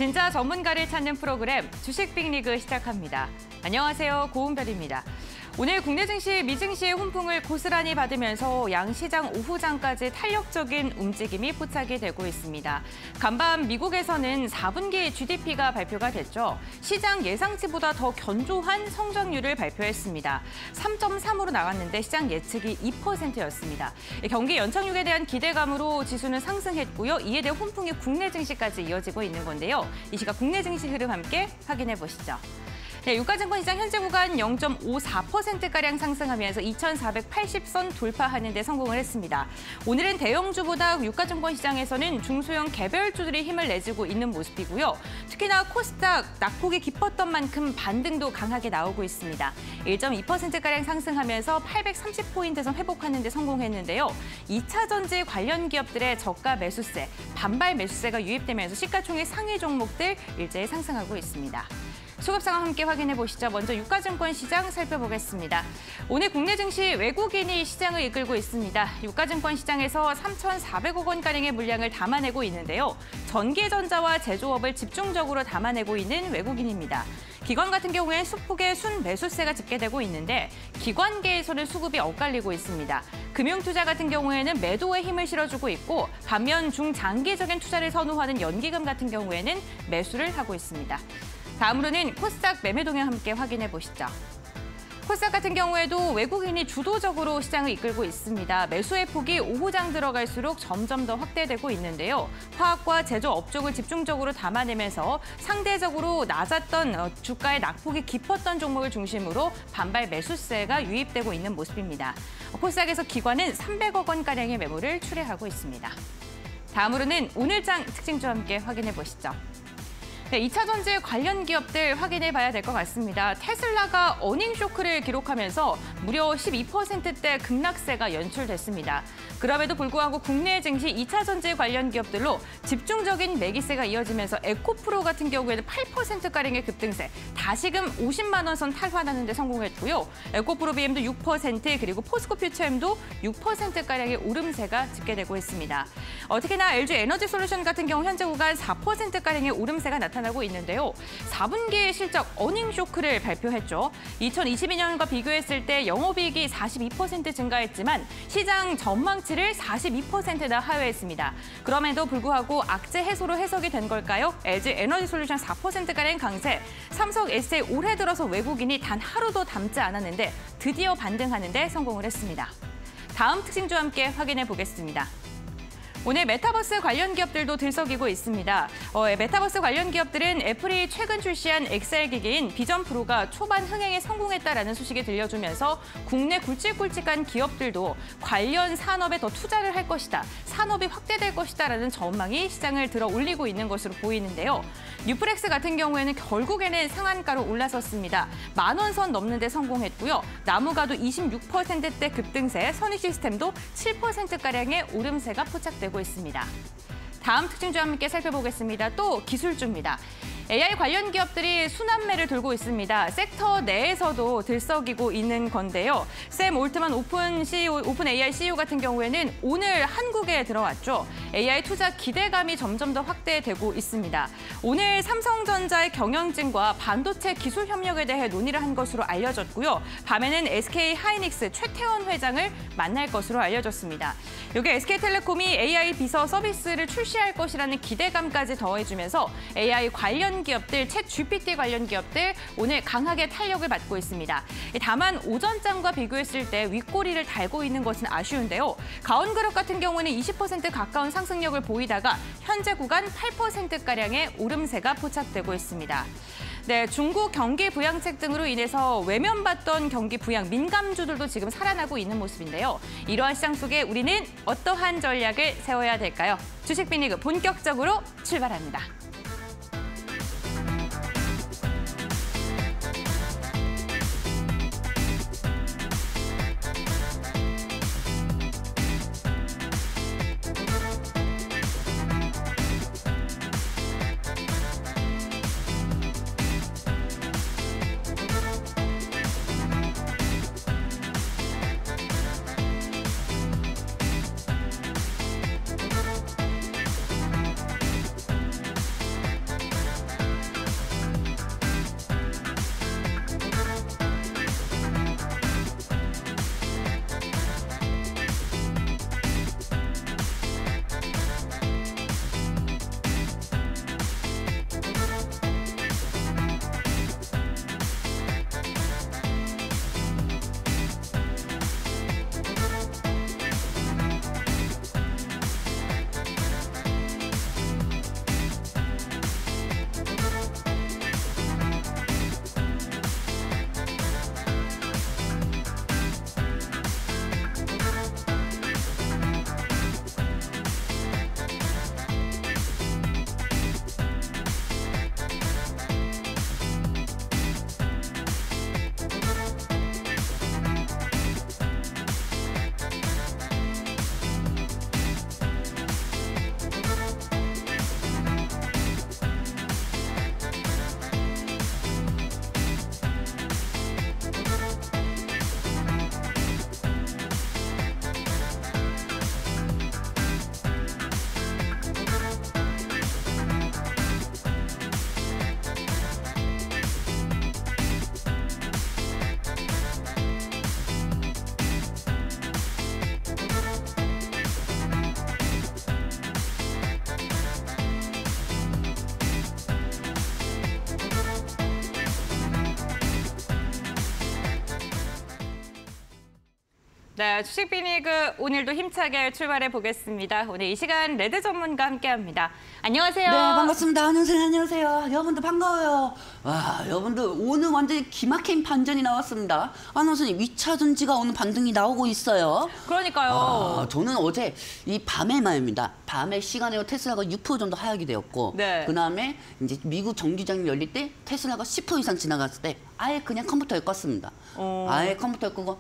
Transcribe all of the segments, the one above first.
진짜 전문가를 찾는 프로그램 주식 빅리그 시작합니다. 안녕하세요, 고은별입니다. 오늘 국내 증시, 미증시의 훈풍을 고스란히 받으면서 양시장 오후장까지 탄력적인 움직임이 포착이 되고 있습니다. 간밤 미국에서는 4분기 GDP가 발표가 됐죠. 시장 예상치보다 더 견조한 성장률을 발표했습니다. 3.3으로 나왔는데 시장 예측이 2%였습니다. 경기 연착륙에 대한 기대감으로 지수는 상승했고요. 이에 대해 훈풍이 국내 증시까지 이어지고 있는 건데요. 이 시각 국내 증시 흐름 함께 확인해 보시죠. 네, 유가증권 시장 현재 구간 0.54%가량 상승하면서 2,480선 돌파하는 데 성공을 했습니다. 오늘은 대형주보다 유가증권 시장에서는 중소형 개별주들이 힘을 내주고 있는 모습이고요. 특히나 코스닥 낙폭이 깊었던 만큼 반등도 강하게 나오고 있습니다. 1.2%가량 상승하면서 830포인트선 회복하는 데 성공했는데요. 2차 전지 관련 기업들의 저가 매수세, 반발 매수세가 유입되면서 시가총액 상위 종목들 일제히 상승하고 있습니다. 수급 상황 함께 확인해 보시죠. 먼저 유가증권 시장 살펴보겠습니다. 오늘 국내 증시 외국인이 시장을 이끌고 있습니다. 유가증권 시장에서 3,400억 원가량의 물량을 담아내고 있는데요. 전기전자와 제조업을 집중적으로 담아내고 있는 외국인입니다. 기관 같은 경우에 소폭의 순매수세가 집계되고 있는데 기관계에서는 수급이 엇갈리고 있습니다. 금융투자 같은 경우에는 매도에 힘을 실어주고 있고 반면 중장기적인 투자를 선호하는 연기금 같은 경우에는 매수를 하고 있습니다. 다음으로는 코스닥 매매 동향 함께 확인해 보시죠. 코스닥 같은 경우에도 외국인이 주도적으로 시장을 이끌고 있습니다. 매수의 폭이 오후장 들어갈수록 점점 더 확대되고 있는데요. 화학과 제조업 쪽을 집중적으로 담아내면서 상대적으로 낮았던 주가의 낙폭이 깊었던 종목을 중심으로 반발 매수세가 유입되고 있는 모습입니다. 코스닥에서 기관은 300억 원가량의 매물을 출회하고 있습니다. 다음으로는 오늘장 특징주와 함께 확인해 보시죠. 네, 2차 전지 관련 기업들 확인해 봐야 될 것 같습니다. 테슬라가 어닝 쇼크를 기록하면서 무려 12%대 급락세가 연출됐습니다. 그럼에도 불구하고 국내 증시 2차 전지 관련 기업들로 집중적인 매기세가 이어지면서 에코프로 같은 경우에는 8%가량의 급등세, 다시금 50만 원 선 탈환하는 데 성공했고요. 에코프로 BM도 6%, 그리고 포스코 퓨처엠도 6%가량의 오름세가 집계되고 있습니다. 특히나 LG 에너지 솔루션 같은 경우 현재 구간 4%가량의 오름세가 나타나고 있는데요. 4분기 실적 어닝 쇼크를 발표했죠. 2022년과 비교했을 때 영업이익이 42% 증가했지만 시장 전망치를 42%나 하회했습니다. 그럼에도 불구하고 악재 해소로 해석이 된 걸까요? LG 에너지 솔루션 4%가량 강세, 삼성 SDI 올해 들어서 외국인이 단 하루도 담지 않았는데 드디어 반등하는 데 성공을 했습니다. 다음 특징주와 함께 확인해 보겠습니다. 오늘 메타버스 관련 기업들도 들썩이고 있습니다. 메타버스 관련 기업들은 애플이 최근 출시한 XR 기기인 비전 프로가 초반 흥행에 성공했다라는 소식이 들려주면서 국내 굵직굵직한 기업들도 관련 산업에 더 투자를 할 것이다, 산업이 확대될 것이다라는 전망이 시장을 들어 올리고 있는 것으로 보이는데요. 뉴플렉스 같은 경우에는 결국에는 상한가로 올라섰습니다. 10,000원 선 넘는 데 성공했고요. 나무가도 26%대 급등세, 선익시스템도 7%가량의 오름세가 포착되고 있습니다. 다음 특징주와 함께 살펴보겠습니다. 또 기술주입니다. AI 관련 기업들이 순환매를 돌고 있습니다. 섹터 내에서도 들썩이고 있는 건데요. 샘 올트만 오픈 AI CEO 같은 경우에는 오늘 한국에 들어왔죠. AI 투자 기대감이 점점 더 확대되고 있습니다. 오늘 삼성전자의 경영진과 반도체 기술 협력에 대해 논의를 한 것으로 알려졌고요. 밤에는 SK 하이닉스 최태원 회장을 만날 것으로 알려졌습니다. 여기 SK텔레콤이 AI 비서 서비스를 출시할 것이라는 기대감까지 더해주면서 AI 관련 기업들, 챗 GPT 관련 기업들 오늘 강하게 탄력을 받고 있습니다. 다만 오전장과 비교했을 때 윗꼬리를 달고 있는 것은 아쉬운데요. 가온그룹 같은 경우는 20% 가까운 상승력을 보이다가 현재 구간 8%가량의 오름세가 포착되고 있습니다. 네, 중국 경기 부양책 등으로 인해서 외면받던 경기 부양 민감주들도 지금 살아나고 있는 모습인데요. 이러한 시장 속에 우리는 어떠한 전략을 세워야 될까요? 주식 빅리그 본격적으로 출발합니다. 네, 주식 빅리그 오늘도 힘차게 출발해 보겠습니다. 오늘 이 시간 레드 전문가 함께합니다. 안녕하세요. 네, 반갑습니다. 안녕하세요. 여러분들 반가워요. 와, 여러분들 오늘 완전히 기막힌 반전이 나왔습니다. 선생님, 2차 전지가 오늘 반등이 나오고 있어요. 그러니까요. 저는 어제 이 밤에 말입니다. 밤에 시간에 테슬라가 6% 정도 하락이 되었고, 네. 그다음에 이제 미국 정기장이 열릴 때 테슬라가 10% 이상 지나갔을 때 아예 그냥 컴퓨터에 껐습니다. 아예 컴퓨터에 끄고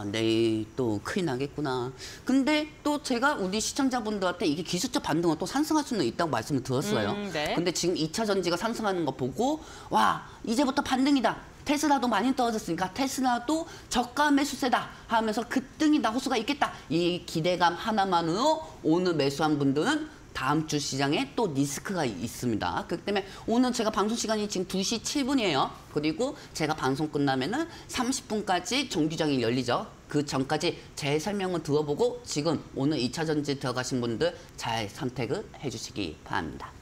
내일 또 큰일 나겠구나. 근데 또 제가 우리 시청자분들한테 이게 기술적 반등은 또 상승할 수는 있다고 말씀을 드렸어요. 네. 근데 지금 2차 전지가 상승하는 거 보고 와, 이제부터 반등이다. 테슬라도 많이 떨어졌으니까 테슬라도 저가 매수세다 하면서 급등이다, 호수가 있겠다. 이 기대감 하나만으로 오늘 매수한 분들은 다음 주 시장에 또 리스크가 있습니다. 그렇기 때문에 오늘 제가 방송 시간이 지금 2시 7분이에요. 그리고 제가 방송 끝나면은 30분까지 정규장이 열리죠. 그 전까지 제 설명을 들어보고 지금 오늘 2차 전지 들어가신 분들 잘 선택을 해주시기 바랍니다.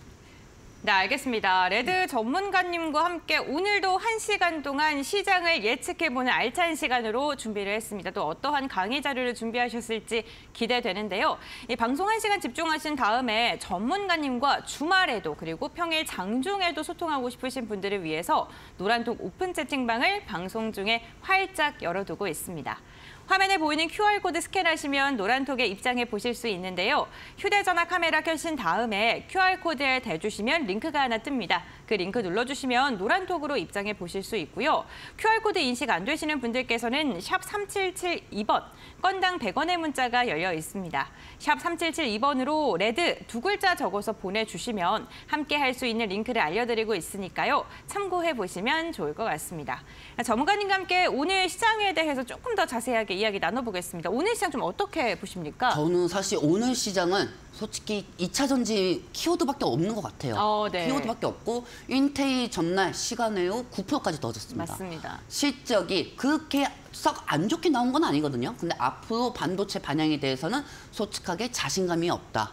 네, 알겠습니다. 레드 전문가님과 함께 오늘도 1시간 동안 시장을 예측해보는 알찬 시간으로 준비를 했습니다. 또 어떠한 강의 자료를 준비하셨을지 기대되는데요. 이 방송 1시간 집중하신 다음에 전문가님과 주말에도 그리고 평일 장중에도 소통하고 싶으신 분들을 위해서 노란톡 오픈 채팅방을 방송 중에 활짝 열어두고 있습니다. 화면에 보이는 QR코드 스캔하시면 노란톡에 입장해 보실 수 있는데요. 휴대전화 카메라 켜신 다음에 QR코드에 대주시면 링크가 하나 뜹니다. 그 링크 눌러주시면 노란톡으로 입장해 보실 수 있고요. QR코드 인식 안 되시는 분들께서는 샵 3772번, 건당 100원의 문자가 열려 있습니다. 샵 3772번으로 레드 2글자 적어서 보내주시면 함께 할 수 있는 링크를 알려드리고 있으니까요. 참고해 보시면 좋을 것 같습니다. 전문가님과 함께 오늘 시장에 대해서 조금 더 자세하게 이야기 나눠보겠습니다. 오늘 시장 좀 어떻게 보십니까? 저는 사실 오늘 시장은 솔직히 2차 전지 키워드밖에 없는 것 같아요. 네. 키워드밖에 없고 인텔이 전날 시간으로 9%까지 떨어졌습니다. 맞습니다. 실적이 그렇게 썩 안 좋게 나온 건 아니거든요. 근데 앞으로 반도체 반영에 대해서는 솔직하게 자신감이 없다.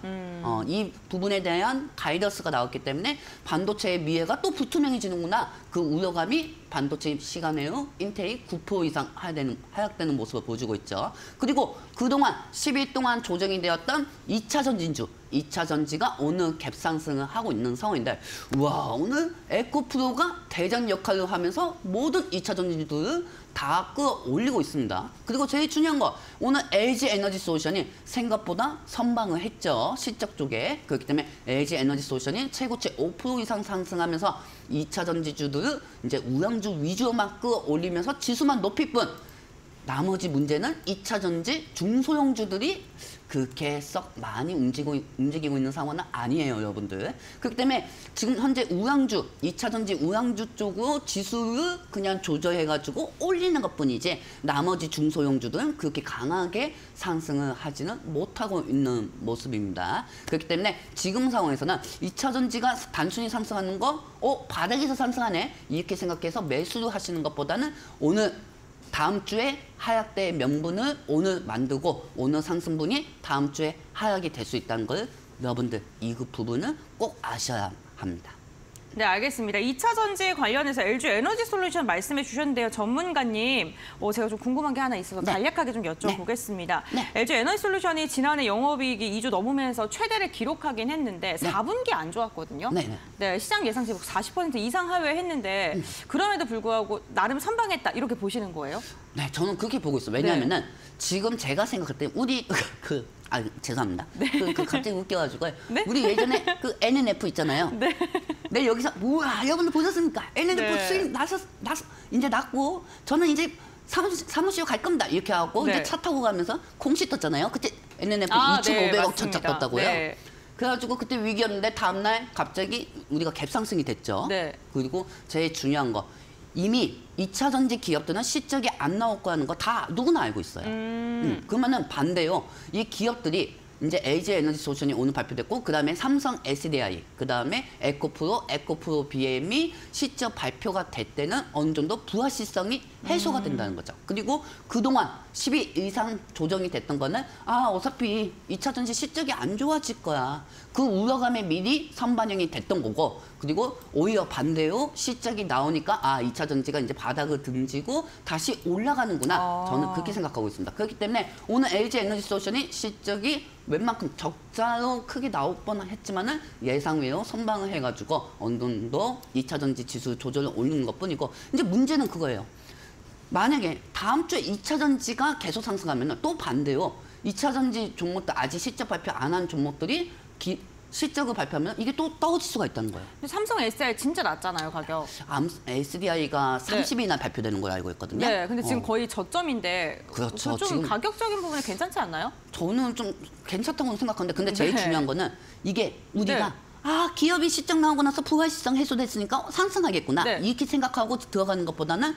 이 부분에 대한 가이던스가 나왔기 때문에 반도체의 미래가 또 불투명해지는구나. 그 우려감이 반도체 시간에요. 인텔이 9% 이상 하락되는 모습을 보여주고 있죠. 그리고 그동안 10일 동안 조정이 되었던 2차 전진주. 2차 전지가 오늘 갭상승을 하고 있는 상황인데 우와, 오늘 에코프로가 대전 역할을 하면서 모든 2차 전지주들을 다 끌어올리고 있습니다. 그리고 제일 중요한 거, 오늘 LG 에너지 솔루션이 생각보다 선방을 했죠. 실적 쪽에. 그렇기 때문에 LG 에너지 솔루션이 최고치 5% 이상 상승하면서 2차 전지주들을 이제 우량주 위주로만 끌어올리면서 지수만 높일 뿐, 나머지 문제는 2차 전지 중소형주들이 그렇게 썩 많이 움직이고 있는 상황은 아니에요, 여러분들. 그렇기 때문에 지금 현재 우량주, 2차 전지 우량주 쪽으로 지수를 그냥 조절해가지고 올리는 것뿐이지 나머지 중소형주들은 그렇게 강하게 상승을 하지는 못하고 있는 모습입니다. 그렇기 때문에 지금 상황에서는 2차 전지가 단순히 상승하는 거, 바닥에서 상승하네 이렇게 생각해서 매수를 하시는 것보다는 오늘 다음 주에 하락대의 명분을 오늘 만들고 오늘 상승분이 다음 주에 하락이 될 수 있다는 걸 여러분들 이 부분을 꼭 아셔야 합니다. 네, 알겠습니다. 2차 전지 관련해서 LG 에너지 솔루션 말씀해 주셨는데요. 전문가님, 제가 좀 궁금한 게 하나 있어서 간략하게 좀 여쭤보겠습니다. 네. LG 에너지 솔루션이 지난해 영업이익이 2조 넘으면서 최대를 기록하긴 했는데 4분기 안 좋았거든요. 네, 시장 예상치 40% 이상 하회했는데 그럼에도 불구하고 나름 선방했다 이렇게 보시는 거예요? 네, 저는 그렇게 보고 있어요. 왜냐하면은 지금 제가 생각할 때 우리 죄송합니다. 갑자기 웃겨가지고 우리 예전에 그 NNF 있잖아요. 네, 여기서 우와, 여러분들 보셨습니까? NNF 수익 이제 났고 저는 이제 사무실 갈 겁니다. 이렇게 하고 이제 차 타고 가면서 공시 떴잖아요. 그때 NNF 2,500억 천짝 떴다고요. 그래가지고 그때 위기였는데 다음날 갑자기 우리가 갭상승이 됐죠. 그리고 제일 중요한 거, 이미 2차 전지 기업들은 실적이 안 나올 거라는 거 다 누구나 알고 있어요. 그러면은 반대요. 이 기업들이 이제 LG 에너지 솔루션이 오늘 발표됐고 그다음에 삼성 SDI, 그다음에 에코프로 BM이 실적 발표가 될 때는 어느 정도 불확실성이 해소가 된다는 거죠. 그리고 그동안 10위 이상 조정이 됐던 거는 어차피 2차 전지 실적이 안 좋아질 거야. 그 우려감에 미리 선반영이 됐던 거고, 그리고 오히려 반대로 실적이 나오니까 2차 전지가 이제 바닥을 등지고 다시 올라가는구나. 저는 그렇게 생각하고 있습니다. 그렇기 때문에 오늘 LG 에너지 솔루션이 실적이 웬만큼 적자로 크게 나올 뻔했지만은 예상외로 선방을 해가지고 어느 정도 2차 전지 지수 조절을 올리는 것뿐이고, 이제 문제는 그거예요. 만약에 다음 주에 2차 전지가 계속 상승하면 또 반대로 2차 전지 종목들 아직 실적 발표 안 한 종목들이 실적을 발표하면 이게 또 떨어질 수가 있다는 거예요. 근데 삼성 SDI 진짜 낮잖아요, 가격. SDI가 30일이나 발표되는 걸로 알고 있거든요. 네, 근데 지금 거의 저점인데 그렇죠. 좀 지금 가격적인 부분이 괜찮지 않나요? 저는 좀 괜찮다고 생각하는데, 근데 제일 중요한 거는 이게 우리가 네. 기업이 실적 나오고 나서 불확실성 해소됐으니까 상승하겠구나. 이렇게 생각하고 들어가는 것보다는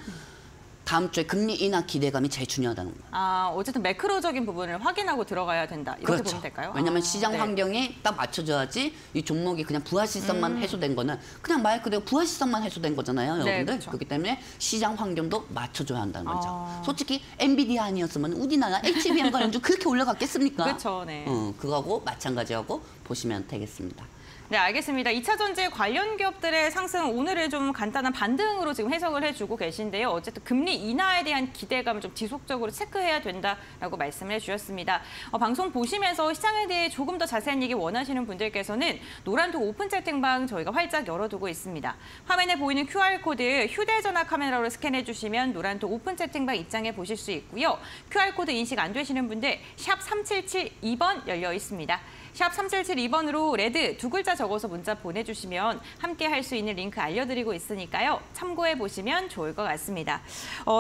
다음 주에 금리 인하 기대감이 제일 중요하다는 거예요. 어쨌든 매크로적인 부분을 확인하고 들어가야 된다. 이렇게 그렇죠. 보면 될까요? 왜냐하면 시장 환경에 딱 맞춰줘야지 이 종목이 그냥 불확실성만 해소된 거는 그냥 말 그대로 불확실성만 해소된 거잖아요, 여러분들. 그렇죠. 그렇기 때문에 시장 환경도 맞춰줘야 한다는 거죠. 솔직히 엔비디아 아니었으면 우리나라 HBM 관련주 그렇게 올라갔겠습니까? 그렇죠, 네. 그거하고 마찬가지하고 보시면 되겠습니다. 네, 알겠습니다. 2차 전지 관련 기업들의 상승 오늘은 좀 간단한 반등으로 지금 해석을 해주고 계신데요. 어쨌든 금리 인하에 대한 기대감을 좀 지속적으로 체크해야 된다라고 말씀을 해주셨습니다. 방송 보시면서 시장에 대해 조금 더 자세한 얘기 원하시는 분들께서는 노란톡 오픈 채팅방 저희가 활짝 열어두고 있습니다. 화면에 보이는 QR코드 휴대전화 카메라로 스캔해 주시면 노란톡 오픈 채팅방 입장해 보실 수 있고요. QR코드 인식 안 되시는 분들 샵 3772번 열려 있습니다. 샵 3772번으로 레드 두 글자 적어서 문자 보내주시면 함께 할 수 있는 링크 알려드리고 있으니까요. 참고해보시면 좋을 것 같습니다.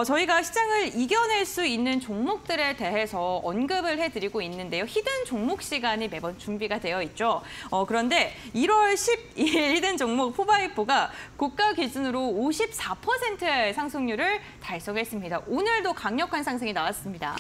저희가 시장을 이겨낼 수 있는 종목들에 대해서 언급을 해드리고 있는데요. 히든 종목 시간이 매번 준비가 되어 있죠. 그런데 1월 12일 히든 종목 포바이포가 고가 기준으로 54%의 상승률을 달성했습니다. 오늘도 강력한 상승이 나왔습니다.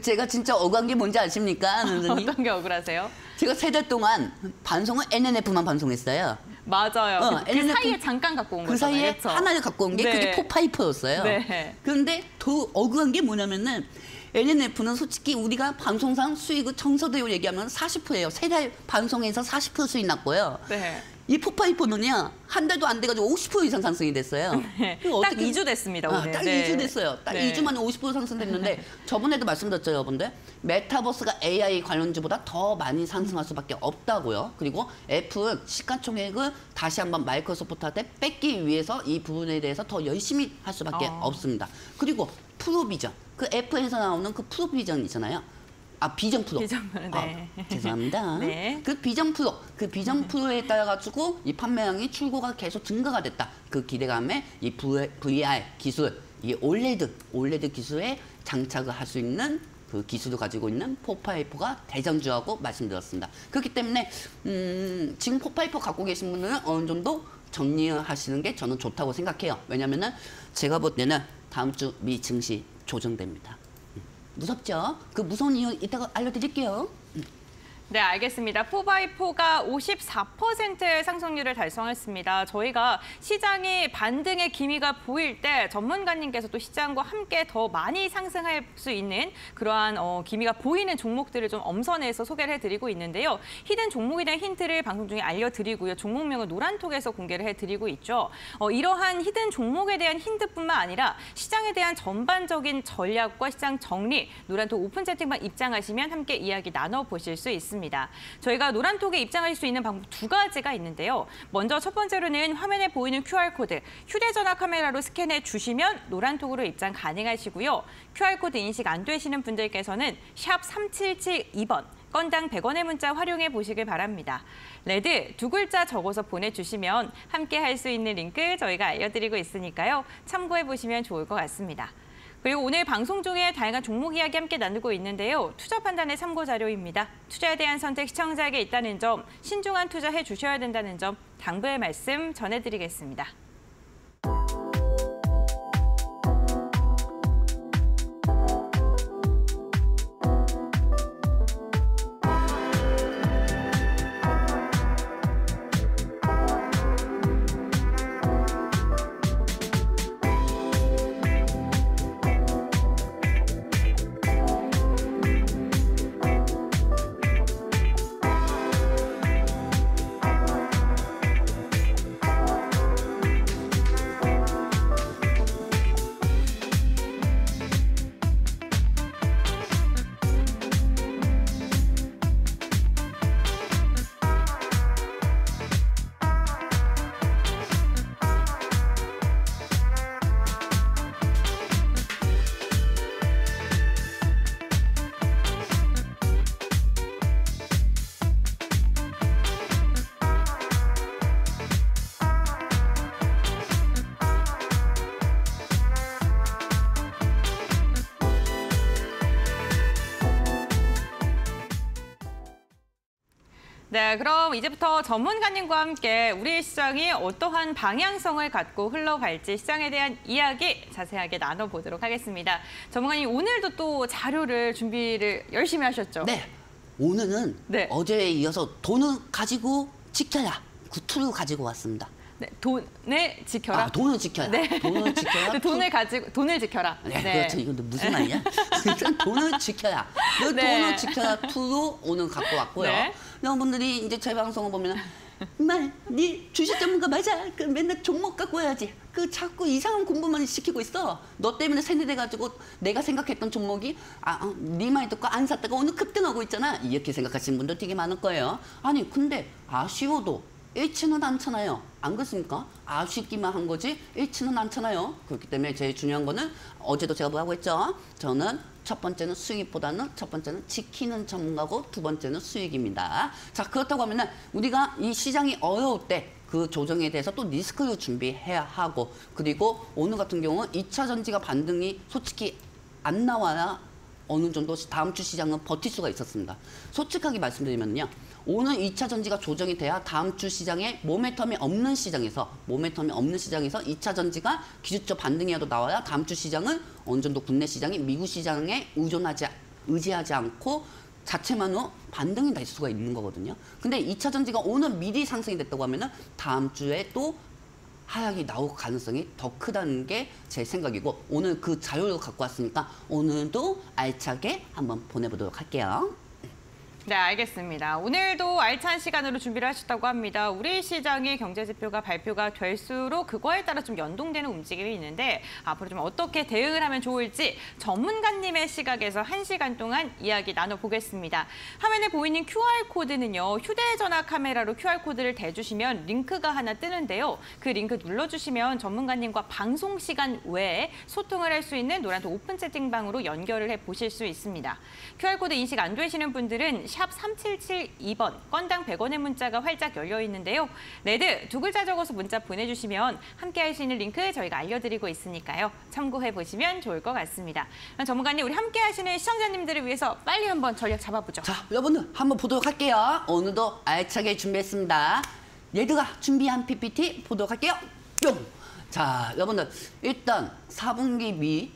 제가 진짜 억울한 게 뭔지 아십니까, 선생님? 어떤 게 억울하세요? 제가 3달 동안 방송을 NNF만 방송했어요. 맞아요. 그 NNF, 사이에 잠깐 갖고 온 거잖아요. 그 사이에 그렇죠? 하나를 갖고 온 게 그게 포파이퍼였어요. 네. 그런데 더 억울한 게 뭐냐면은 NNF는 솔직히 우리가 방송상 수익을 정서대로 얘기하면 40%예요. 3달 방송에서 40% 수익 났고요. 네. 이 포파이퍼는요, 한 달도 안 돼가지고 50% 이상 상승이 됐어요. 네. 딱 2주 됐습니다, 오늘. 딱 2주 됐어요. 딱 2주 만에 50% 상승됐는데 저번에도 말씀드렸죠, 여러분들. 메타버스가 AI 관련주보다 더 많이 상승할 수밖에 없다고요. 그리고 애플은 시가총액을 다시 한번 마이크로소프트한테 뺏기 위해서 이 부분에 대해서 더 열심히 할 수밖에 없습니다. 그리고 프로비전, 그 애플에서 나오는 그 프로비전 있잖아요. 비전 프로. 네. 죄송합니다. 네. 그 비전 프로에 따라 가지고 이 판매량이 출고가 계속 증가가 됐다. 그 기대감에 이 VR 기술, 이 올레드 기술에 장착을 할 수 있는 그 기술을 가지고 있는 포파이퍼가 대장주라고 말씀드렸습니다. 그렇기 때문에 지금 포파이퍼 갖고 계신 분들은 어느 정도 정리하시는 게 저는 좋다고 생각해요. 왜냐면은 제가 볼 때는 다음 주 미 증시 조정됩니다. 무섭죠? 그 무서운 이유 이따가 알려드릴게요. 네, 알겠습니다. 포바이포가 54%의 상승률을 달성했습니다. 저희가 시장이 반등의 기미가 보일 때 전문가님께서 또 시장과 함께 더 많이 상승할 수 있는 그러한 기미가 보이는 종목들을 좀 엄선해서 소개를 해드리고 있는데요. 히든 종목에 대한 힌트를 방송 중에 알려드리고요. 종목명은 노란톡에서 공개를 해드리고 있죠. 이러한 히든 종목에 대한 힌트뿐만 아니라 시장에 대한 전반적인 전략과 시장 정리, 노란톡 오픈 채팅방 입장하시면 함께 이야기 나눠보실 수 있습니다. 저희가 노란톡에 입장할 수 있는 방법 2가지가 있는데요. 먼저 첫 번째로는 화면에 보이는 QR코드, 휴대전화 카메라로 스캔해 주시면 노란톡으로 입장 가능하시고요. QR코드 인식 안 되시는 분들께서는 샵 3772번, 건당 100원의 문자 활용해 보시길 바랍니다. 레드 두 글자 적어서 보내주시면 함께 할 수 있는 링크 저희가 알려드리고 있으니까요. 참고해 보시면 좋을 것 같습니다. 그리고 오늘 방송 중에 다양한 종목 이야기 함께 나누고 있는데요. 투자 판단의 참고 자료입니다. 투자에 대한 선택 시청자에게 있다는 점, 신중한 투자해 주셔야 된다는 점 당부의 말씀 전해드리겠습니다. 네, 그럼 이제부터 전문가님과 함께 우리 시장이 어떠한 방향성을 갖고 흘러갈지 시장에 대한 이야기 자세하게 나눠보도록 하겠습니다. 전문가님, 오늘도 또 자료를 준비를 열심히 하셨죠? 네, 오늘은 네. 어제에 이어서 돈을 가지고 지켜야 그 툴을 가지고 왔습니다. 네, 돈을 지켜라. 돈을 지켜야. 네. 돈을 지켜야. 돈을 지켜라. 네, 그렇죠. 이건 무슨 말이야? 일단 돈을 지켜야. 그 네. 돈을 지켜야 툴로 오늘 갖고 왔고요. 네. 여러분들이 이제 제 방송을 보면 네 주식 전문가 맞아. 그 맨날 종목 갖고 와야지. 그 자꾸 이상한 공부만 시키고 있어. 너 때문에 세뇌돼가지고 내가 생각했던 종목이 네 말 듣고 안 샀다가 오늘 급등하고 있잖아. 이렇게 생각하시는 분들 되게 많을 거예요. 아니 근데 아쉬워도 잃지는 않잖아요. 안 그렇습니까? 아쉽기만 한 거지 잃지는 않잖아요. 그렇기 때문에 제일 중요한 거는 어제도 제가 뭐라고 했죠? 저는 첫 번째는 수익보다는 첫 번째는 지키는 전문가고 두 번째는 수익입니다. 자, 그렇다고 하면은 우리가 이 시장이 어려울 때 그 조정에 대해서 또 리스크를 준비해야 하고, 그리고 오늘 같은 경우는 2차 전지가 반등이 솔직히 안 나와야 어느 정도 다음 주 시장은 버틸 수가 있었습니다. 솔직하게 말씀드리면요. 오늘 2차 전지가 조정이 돼야 다음 주 시장에 모멘텀이 없는 시장에서 2차 전지가 기술적 반등이라도 나와야 다음 주 시장은 어느 정도 국내 시장이 미국 시장에 의지하지 않고 자체만으로 반등이 날 수가 있는 거거든요. 근데 2차 전지가 오늘 미리 상승이 됐다고 하면은 다음 주에 또 하락이 나올 가능성이 더 크다는 게 제 생각이고, 오늘 그 자료를 갖고 왔으니까 오늘도 알차게 한번 보내보도록 할게요. 네, 알겠습니다. 오늘도 알찬 시간으로 준비를 하셨다고 합니다. 우리 시장의 경제 지표가 발표가 될수록 그거에 따라 좀 연동되는 움직임이 있는데 앞으로 좀 어떻게 대응을 하면 좋을지 전문가님의 시각에서 1시간 동안 이야기 나눠보겠습니다. 화면에 보이는 QR코드는요. 휴대전화 카메라로 QR코드를 대주시면 링크가 하나 뜨는데요. 그 링크 눌러주시면 전문가님과 방송 시간 외에 소통을 할 수 있는 노란색 오픈 채팅방으로 연결을 해보실 수 있습니다. QR코드 인식 안 되시는 분들은 샵 3772번, 건당 100원의 문자가 활짝 열려 있는데요. 레드 두 글자 적어서 문자 보내주시면 함께 할 수 있는 링크 저희가 알려드리고 있으니까요. 참고해보시면 좋을 것 같습니다. 전문가님, 우리 함께 하시는 시청자님들을 위해서 빨리 한번 전략 잡아보죠. 자, 여러분들 한번 보도록 할게요. 오늘도 알차게 준비했습니다. 레드가 준비한 PPT 보도록 할게요. 뿅! 자, 여러분들 일단 4분기 미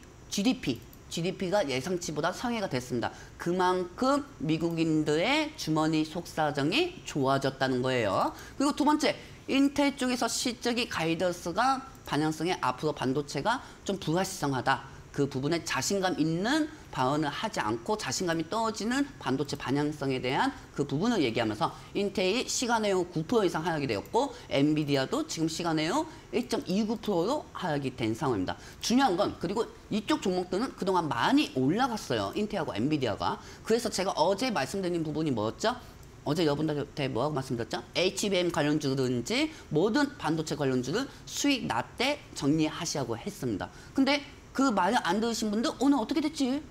GDP가 예상치보다 상회가 됐습니다. 그만큼 미국인들의 주머니 속사정이 좋아졌다는 거예요. 그리고 두 번째, 인텔 쪽에서 실적이 가이던스가 반영성에 앞으로 반도체가 좀 불확실성하다. 그 부분에 자신감 있는 발언을 하지 않고 자신감이 떨어지는 반도체 반영성에 대한 그 부분을 얘기하면서 인텔이 시간외로 9% 이상 하락이 되었고 엔비디아도 지금 시간외로 1.29%로 하락이 된 상황입니다. 중요한 건 그리고 이쪽 종목들은 그동안 많이 올라갔어요. 인텔하고 엔비디아가. 그래서 제가 어제 말씀드린 부분이 뭐였죠? 어제 여러분들한테 뭐라고 말씀드렸죠? HBM 관련주든지 모든 반도체 관련주를 수익 낮게 정리하시라고 했습니다. 근데 그 말을 안 들으신 분들 오늘 어떻게 됐지?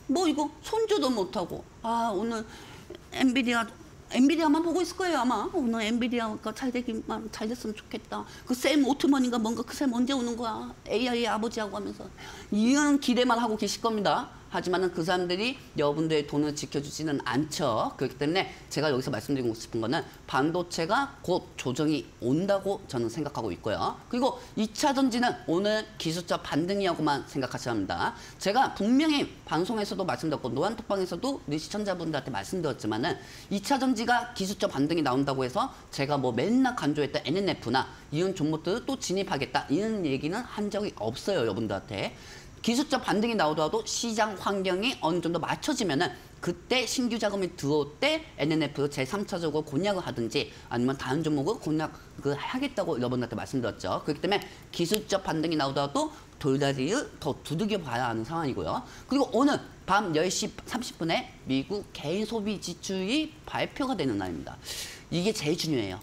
뭐 이거 손주도 못하고 오늘 엔비디아만 보고 있을 거예요 아마. 오늘 엔비디아가 잘 됐으면 좋겠다. 그 샘 오트먼인가 뭔가 그 샘 언제 오는 거야? AI의 아버지하고 하면서 이런 기대만 하고 계실 겁니다. 하지만은 그 사람들이 여러분들의 돈을 지켜주지는 않죠. 그렇기 때문에 제가 여기서 말씀드리고 싶은 거는 반도체가 곧 조정이 온다고 저는 생각하고 있고요. 그리고 2차 전지는 오늘 기술적 반등이라고만 생각하셔야 합니다. 제가 분명히 방송에서도 말씀드렸고 노란톡방에서도 우리 시청자분들한테 말씀드렸지만은 2차 전지가 기술적 반등이 나온다고 해서 제가 뭐 맨날 강조했던 NNF나 이런 종목들을 또 진입하겠다 이런 얘기는 한 적이 없어요, 여러분들한테. 기술적 반등이 나오더라도 시장 환경이 어느 정도 맞춰지면은 그때 신규 자금이 들어올 때 NNF 제3차적으로 공략을 하든지 아니면 다른 종목을 공략을 하겠다고 여러분들한테 말씀드렸죠. 그렇기 때문에 기술적 반등이 나오더라도 돌다리를 더 두들겨 봐야 하는 상황이고요. 그리고 오늘 밤 10시 30분에 미국 개인 소비 지출이 발표가 되는 날입니다. 이게 제일 중요해요.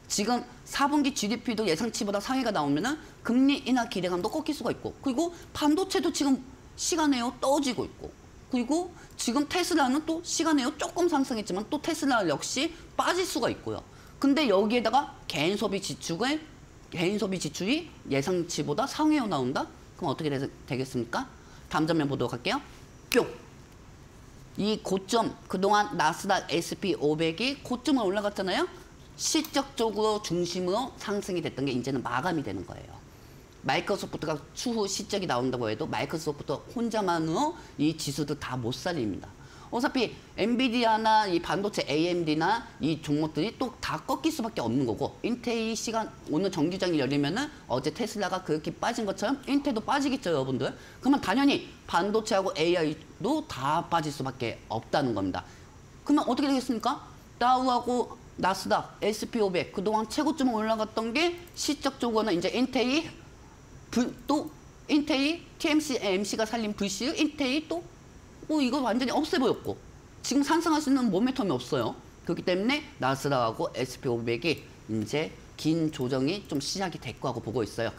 지금 4분기 GDP도 예상치보다 상회가 나오면은 금리 인하 기대감도 꺾일 수가 있고, 그리고 반도체도 지금 시간에요 떨어지고 있고, 그리고 지금 테슬라는 또 시간에요 조금 상승했지만 또 테슬라 역시 빠질 수가 있고요. 근데 여기에다가 개인 소비 지출이 예상치보다 상회로 나온다? 그럼 어떻게 되겠습니까? 다음 장면 보도록 할게요. 뿅! 이 고점, 그동안 나스닥 S&P 500이 고점을 올라갔잖아요. 실적적으로 중심으로 상승이 됐던 게 이제는 마감이 되는 거예요. 마이크로소프트가 추후 실적이 나온다고 해도 마이크로소프트 혼자만으로 이 지수도 다 못 살립니다. 어차피 엔비디아나 이 반도체 AMD나 이 종목들이 또 다 꺾일 수밖에 없는 거고, 인텔이 오늘 정규장이 열리면은 어제 테슬라가 그렇게 빠진 것처럼 인텔도 빠지겠죠, 여러분들. 그러면 당연히 반도체하고 AI도 다 빠질 수밖에 없다는 겁니다. 그러면 어떻게 되겠습니까? 다우하고 나스닥, S&P 500 그동안 최고점에 올라갔던 게 실적적으로는 이제 인텔이 TMC, AMC가 살린 불씨를 인텔이 또 이거 완전히 없애버렸고 지금 상승할 수 있는 모멘텀이 없어요. 그렇기 때문에 나스닥하고 S&P 500이 이제 긴 조정이 좀 시작이 될 거라고 보고 있어요.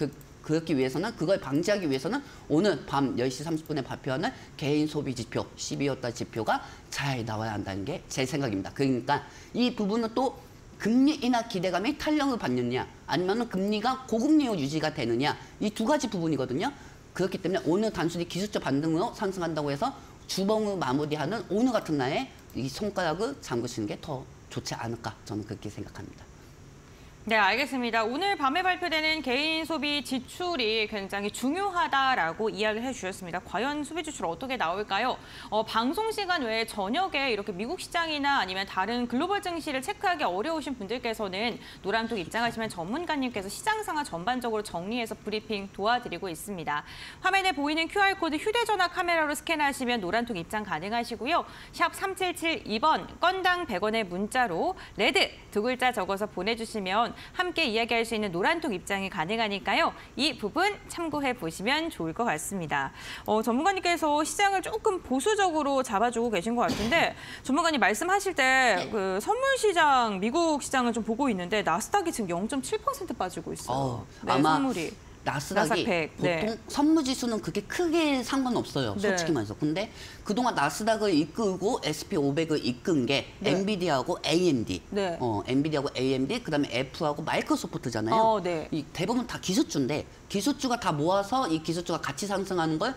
그렇기 위해서는, 그걸 방지하기 위해서는 오늘 밤 10시 30분에 발표하는 개인 소비 지표, 12월달 지표가 잘 나와야 한다는 게 제 생각입니다. 그러니까 이 부분은 또 금리 인하 기대감이 탄력을 받느냐, 아니면 금리가 고금리로 유지가 되느냐, 이 두 가지 부분이거든요. 그렇기 때문에 오늘 단순히 기술적 반등으로 상승한다고 해서 주봉으로 마무리하는 오늘 같은 날에 이 손가락을 잠그시는 게 더 좋지 않을까, 저는 그렇게 생각합니다. 네, 알겠습니다. 오늘 밤에 발표되는 개인 소비 지출이 굉장히 중요하다라고 이야기를 해주셨습니다. 과연 소비 지출 어떻게 나올까요? 방송 시간 외에 저녁에 이렇게 미국 시장이나 아니면 다른 글로벌 증시를 체크하기 어려우신 분들께서는 노란톡 입장하시면 전문가님께서 시장 상황 전반적으로 정리해서 브리핑 도와드리고 있습니다. 화면에 보이는 QR코드 휴대전화 카메라로 스캔하시면 노란톡 입장 가능하시고요. 샵 3772번 건당 100원의 문자로 레드 두 글자 적어서 보내주시면 함께 이야기할 수 있는 노란톡 입장이 가능하니까요. 이 부분 참고해 보시면 좋을 것 같습니다. 전문가님께서 시장을 조금 보수적으로 잡아주고 계신 것 같은데 전문가님 말씀하실 때 그 선물 시장, 미국 시장을 좀 보고 있는데 나스닥이 지금 0.7% 빠지고 있어요. 네, 아마 선물이. 나스닥이 보통 네. 선물지수는 그렇게 크게 상관없어요. 솔직히 말해서. 근데 그동안 나스닥을 이끌고 S&P 500을 이끈 게 엔비디아하고 AMD. 네. 엔비디아하고 AMD, 그다음에 F하고 마이크로소프트잖아요. 네. 이 대부분 다 기술주인데 기술주가 다 모아서 이 기술주가 같이 상승하는 걸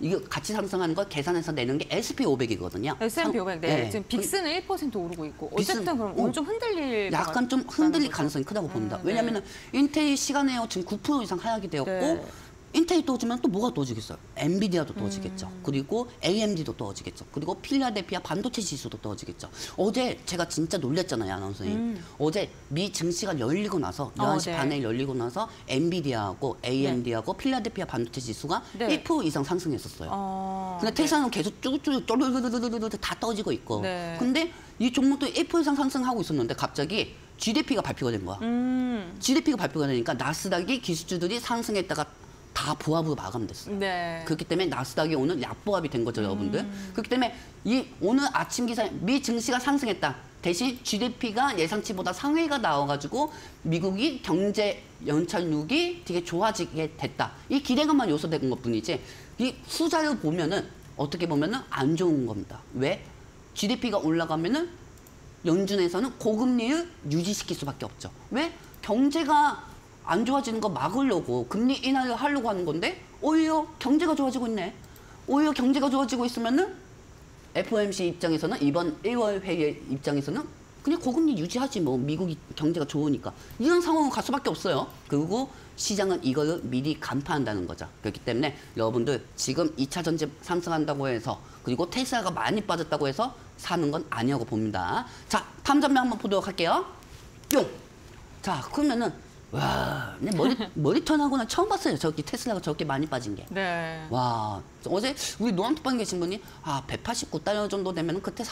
이게 같이 상승하는 걸 계산해서 내는 게 S&P 500이거든요. S&P 500, 네. 지금 빅스는 1% 오르고 있고 어쨌든 그럼 오늘 좀 흔들릴 약간 좀 흔들릴 가능성이 크다고 봅니다. 왜냐하면 인텔이 시간에요 지금 9% 이상 하락이 되었고 인텔이 떨어지면 또 뭐가 떨어지겠어요? 엔비디아도 떨어지겠죠. 그리고 AMD도 떨어지겠죠. 그리고 필라델피아 반도체 지수도 떨어지겠죠. 어제 제가 진짜 놀랬잖아요, 아나운서님. 어제 미 증시가 열리고 나서 11시 반에 열리고 나서 엔비디아하고 AMD하고 필라델피아 반도체 지수가 1% 이상 상승했었어요. 근데 테슬라는 계속 쭈쭈쭈 다 떨어지고 있고. 근데 이 종목도 1% 이상 상승하고 있었는데 갑자기 GDP가 발표가 된 거야. GDP가 발표가 되니까 나스닥이 기술주들이 상승했다가 다 보합으로 마감됐어요. 그렇기 때문에 나스닥이 오늘 약보합이 된 거죠, 여러분들. 그렇기 때문에 이 오늘 아침 기사에 미 증시가 상승했다. 대신 GDP가 예상치보다 상회가 나와가지고 미국이 경제 연착륙이 되게 좋아지게 됐다. 이 기대감만 요소된 것뿐이지 이 후자를 보면은 어떻게 보면은 안 좋은 겁니다. 왜? GDP가 올라가면은 연준에서는 고금리를 유지시킬 수밖에 없죠. 왜? 경제가 안 좋아지는 거 막으려고 금리 인하를 하려고 하는 건데 오히려 경제가 좋아지고 있네. 오히려 경제가 좋아지고 있으면은 FOMC 입장에서는 이번 1월 회의 입장에서는 그냥 고금리 유지하지 뭐 미국이 경제가 좋으니까 이런 상황으로 갈 수밖에 없어요. 그리고 시장은 이거를 미리 간파한다는 거죠. 그렇기 때문에 여러분들 지금 2차 전지 상승한다고 해서 그리고 테슬라가 많이 빠졌다고 해서 사는 건 아니라고 봅니다. 자, 탐전명 한번 보도록 할게요. 뿅. 자, 그러면은 와, 내 머리 턴하고는 처음 봤어요. 저렇게 테슬라가 저렇게 많이 빠진 게. 와, 어제 우리 노안톡방 계신 분이 189달러 정도 되면 그때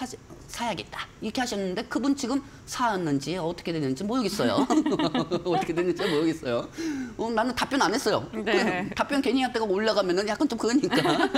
사야겠다 이렇게 하셨는데 그분 지금 사왔는지 어떻게 되는지 모르겠어요. 어떻게 되는지 모르겠어요. 나는 답변 안 했어요. 답변 괜히 했다가 올라가면은 약간 좀 그러니까.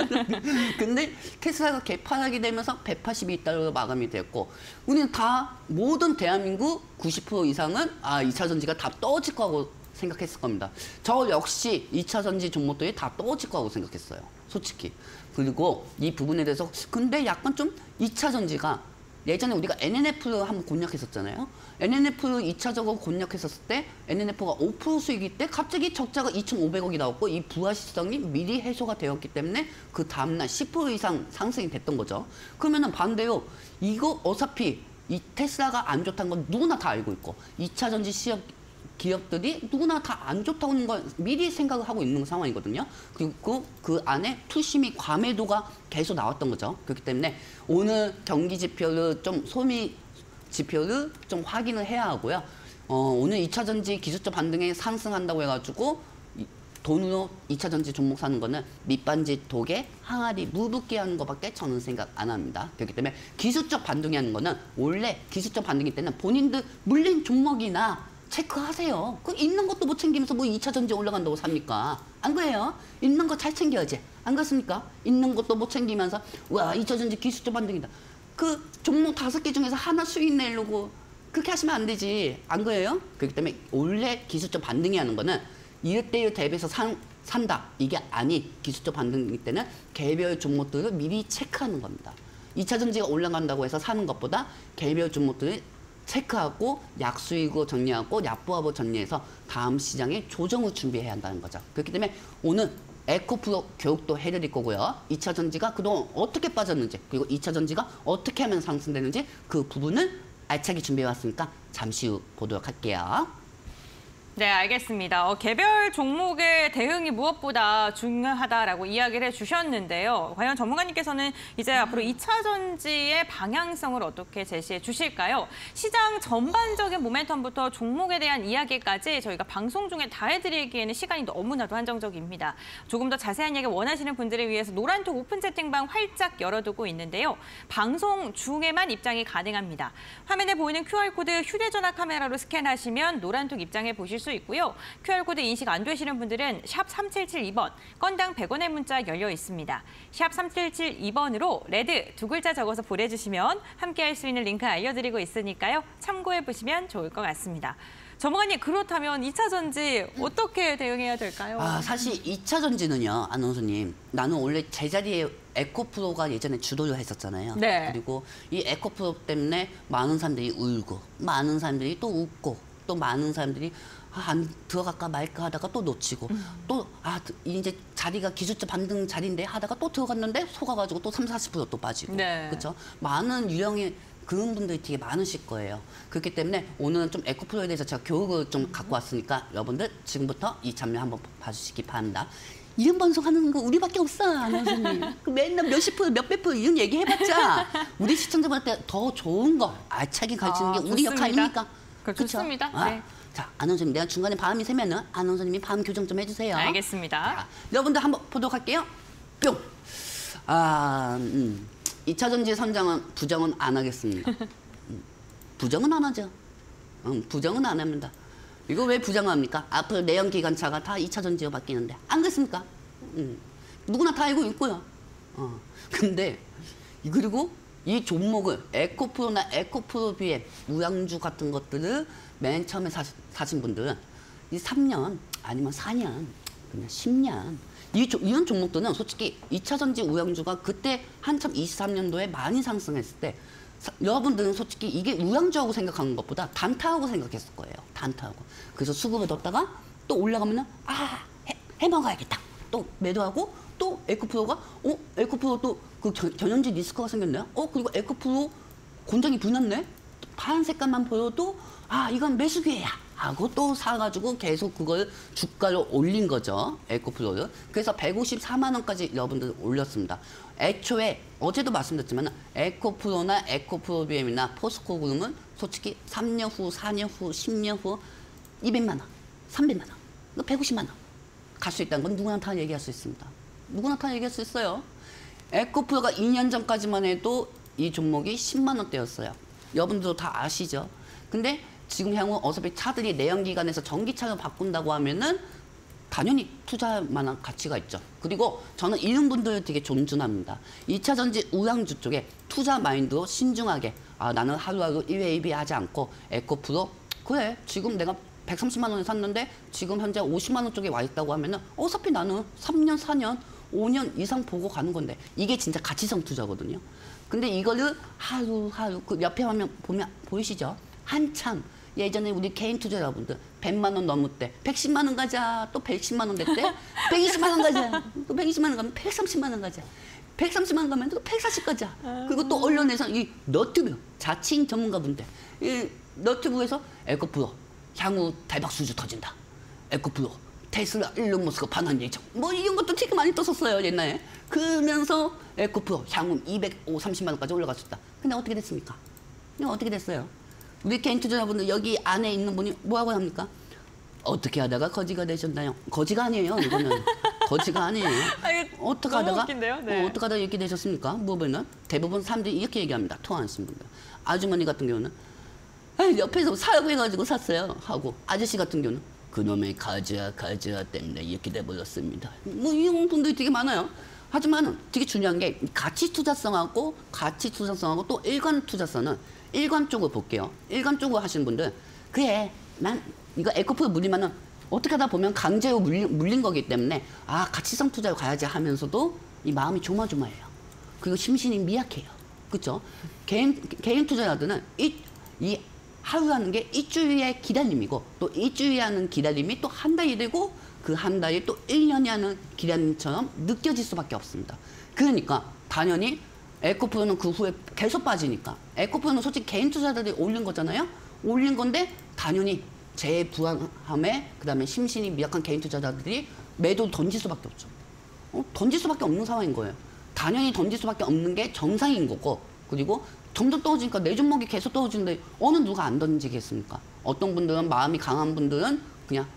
근데 테슬라가 개판하게 되면서 182달러로 마감이 됐고 우리는 다 모든 대한민국 90% 이상은 2차 전지가 다 떨어질 거라고 생각했을 겁니다. 저 역시 2차 전지 종목들이 다 떨어질 거라고 생각했어요. 솔직히. 그리고 이 부분에 대해서 근데 약간 좀 2차 전지가 예전에 우리가 NNF를 한번 공략했었잖아요. NNF를 2차적으로 공략했었을 때 NNF가 5% 수익일 때 갑자기 적자가 2,500억이 나왔고 이 부하 시성이 미리 해소가 되었기 때문에 그 다음날 10% 이상 상승이 됐던 거죠. 그러면은 반대로 이거 어차피 이 테슬라가 안 좋다는 건 누구나 다 알고 있고 2차 전지 기업들이 누구나 다 안 좋다고 하는 걸 미리 생각을 하고 있는 상황이거든요. 그리고 그 안에 투심이 과매도가 계속 나왔던 거죠. 그렇기 때문에 오늘 경기 지표를 좀 소미 지표를 좀 확인을 해야 하고요. 오늘 2차 전지 기술적 반등에 상승한다고 해가지고 돈으로 2차 전지 종목 사는 거는 밑반지 독에 항아리 무붓게 하는 것밖에 저는 생각 안 합니다. 그렇기 때문에 기술적 반등이 하는 거는 원래 기술적 반등일 때는 본인들 물린 종목이나 체크하세요. 그 있는 것도 못 챙기면서 뭐 2차 전지 올라간다고 삽니까? 안 그래요? 있는 거 잘 챙겨야지. 안 그렇습니까? 있는 것도 못 챙기면서 와 2차 전지 기술적 반등이다. 그 종목 5개 중에서 하나 수익 내려고 그렇게 하시면 안 되지. 안 그래요? 그렇기 때문에 원래 기술적 반등이 하는 거는 이때에 대비해서 산다. 이게 아닌 기술적 반등일 때는 개별 종목들을 미리 체크하는 겁니다. 2차 전지가 올라간다고 해서 사는 것보다 개별 종목들을 체크하고 약수익으로 정리하고 약보합으로 정리해서 다음 시장에 조정을 준비해야 한다는 거죠. 그렇기 때문에 오늘 에코프로 교육도 해드릴 거고요. 2차 전지가 그동안 어떻게 빠졌는지 그리고 2차 전지가 어떻게 하면 상승되는지 그 부분을 알차게 준비해왔으니까 잠시 후 보도록 할게요. 네, 알겠습니다. 개별 종목의 대응이 무엇보다 중요하다라고 이야기를 해주셨는데요. 과연 전문가님께서는 이제 앞으로 2차 전지의 방향성을 어떻게 제시해 주실까요? 시장 전반적인 모멘텀부터 종목에 대한 이야기까지 저희가 방송 중에 다 해드리기에는 시간이 너무나도 한정적입니다. 조금 더 자세한 이야기 원하시는 분들을 위해서 노란톡 오픈 채팅방 활짝 열어두고 있는데요. 방송 중에만 입장이 가능합니다. 화면에 보이는 QR코드 휴대전화 카메라로 스캔하시면 노란톡 입장해 보실 수 있고요. QR코드 인식 안 되시는 분들은 샵 3772번, 건당 100원의 문자 열려 있습니다. 샵 3772번으로 레드 2글자 적어서 보내주시면 함께할 수 있는 링크 알려드리고 있으니까요. 참고해보시면 좋을 것 같습니다. 전문가님, 그렇다면 2차 전지 어떻게 대응해야 될까요? 사실 2차 전지는요, 안원수님. 나는 원래 제자리에 에코프로가 예전에 주도를 했었잖아요. 네. 그리고 이 에코프로 때문에 많은 사람들이 울고, 많은 사람들이 또 웃고, 또 많은 사람들이 안 들어갈까 말까 하다가 또 놓치고 또 이제 자리가 기술적 반등 자리인데 하다가 또 들어갔는데 속아가지고 또 30, 40% 또 빠지고 네. 그렇죠? 많은 유형의 그런 분들이 되게 많으실 거예요. 그렇기 때문에 오늘은 좀 에코프로에 대해서 제가 교육을 좀 갖고 왔으니까 여러분들 지금부터 이 장면 한번 봐주시기 바랍니다. 이런 방송 하는 거 우리밖에 없어, 아나운서님. 그 맨날 몇십 프로, 몇백 프로 이런 얘기 해봤자 우리 시청자분한테 더 좋은 거 알차게 가르치는 게 우리 역할 아닙니까? 좋습니다. 네. 자, 아나운서님, 내가 중간에 바람이 새면은 아나운서님이 바람 교정 좀 해주세요. 알겠습니다. 자, 여러분들 한번 보도록 할게요. 뿅. 2차 전지 선장은 부정은 안 하겠습니다. 부정은 안 하죠. 부정은 안 합니다. 이거 왜 부정합니까? 앞으로 내연기관차가 다 2차 전지로 바뀌는데 안 그렇습니까? 누구나 다 알고 있고요. 근데 그리고 이 종목을 에코프로나 에코프로 비에 우량주 같은 것들을 맨 처음에 사신 분들은 이 3년 아니면 4년 그냥 10년 이런 종목들은 솔직히 2차 전지 우량주가 그때 한참 23년도에 많이 상승했을 때 여러분들은 솔직히 이게 우량주하고 생각하는 것보다 단타하고 생각했을 거예요. 단타하고. 그래서 수급을 뒀다가 또 올라가면은 해먹어야겠다. 또 매도하고 또 에코프로가 에코프로 또 그 전현지 리스크가 생겼네요. 그리고 에코프로 곤장이 불났네. 파란 색깔만 보여도 이건 매수 기회야 하고 또 사가지고 계속 그걸 주가를 올린 거죠. 에코프로를. 그래서 154만 원까지 여러분들 올렸습니다. 애초에 어제도 말씀드렸지만 에코프로나 에코프로 BM이나 포스코 그룹은 솔직히 3년 후, 4년 후, 10년 후 200만 원, 300만 원, 150만 원 갈 수 있다는 건 누구나 다 얘기할 수 있습니다. 누구나 다 얘기할 수 있어요. 에코프로가 2년 전까지만 해도 이 종목이 10만 원대였어요. 여러분들도 다 아시죠? 근데 지금 향후 어차피 차들이 내연기관에서 전기차로 바꾼다고 하면은 당연히 투자할 만한 가치가 있죠. 그리고 저는 이런 분들 되게 존중합니다. 2차 전지 우량주 쪽에 투자 마인드로 신중하게 나는 하루하루 일회일비하지 않고 에코프로 그래 지금 내가 130만 원에 샀는데 지금 현재 50만 원 쪽에 와 있다고 하면은 어차피 나는 3년 4년 5년 이상 보고 가는 건데 이게 진짜 가치성 투자거든요. 근데 이거를 하루 그 옆에 화면 보면 보이시죠? 한참 예전에 우리 개인 투자자분들 100만 원 넘을 때 110만 원 가자. 또 110만 원 됐대. 120만 원 가자. 또 120만 원 가면 130만 원 가자. 130만 원 가면 또 140 가자. 그리고 또 언론에서 이 너튜브 자칭 전문가분들 이 너튜브에서 에코프로 향후 대박 수주 터진다. 에코프로 테슬라 일론 머스크 반환 예정. 뭐 이런 것도 되게 많이 떴었어요 옛날에. 그러면서 에코프로 향후 230만 원까지 올라갔었다. 근데 어떻게 됐습니까? 어떻게 됐어요? 우리 개인 투자자분들 여기 안에 있는 분이 뭐하고 합니까? 어떻게 하다가 거지가 되셨나요? 거지가 아니에요 이거는. 거지가 아니에요. 어떻게 하다가 네. 어떻게 하다가 이렇게 되셨습니까? 뭐보면 대부분 사람들이 이렇게 얘기합니다. 통화하신 분들. 아주머니 같은 경우는 옆에서 사라고 해가지고 샀어요 하고, 아저씨 같은 경우는 그놈의 가즈아 때문에 이렇게 돼버렸습니다. 뭐 이런 분들이 되게 많아요. 하지만 되게 중요한 게 가치 투자성하고 또 일관 투자성은 일관 쪽으로 볼게요. 일관 쪽으로 하시는 분들, 그래 난 이거 에코프로 물리면은 어떻게 하다 보면 강제로 물린 거기 때문에 아 가치성 투자로 가야지 하면서도 이 마음이 조마조마해요. 그리고 심신이 미약해요. 그렇죠? 개인 투자자들은 이 하루라는 게 일주일의 기다림이고, 또 일주일에 하는 기다림이 또 한 달이 되고, 그 한 달이 또 1년이 하는 기다림처럼 느껴질 수밖에 없습니다. 그러니까 당연히 에코프로는 그 후에 계속 빠지니까, 에코프로는 솔직히 개인 투자자들이 올린 거잖아요. 올린 건데 당연히 재불안함에 그다음에 심신이 미약한 개인 투자자들이 매도 던질 수밖에 없죠. 던질 수밖에 없는 상황인 거예요. 당연히 던질 수밖에 없는 게 정상인 거고, 그리고 점점 떨어지니까 내 종목이 계속 떨어지는데 어느 누가 안 던지겠습니까? 어떤 분들은, 마음이 강한 분들은 그냥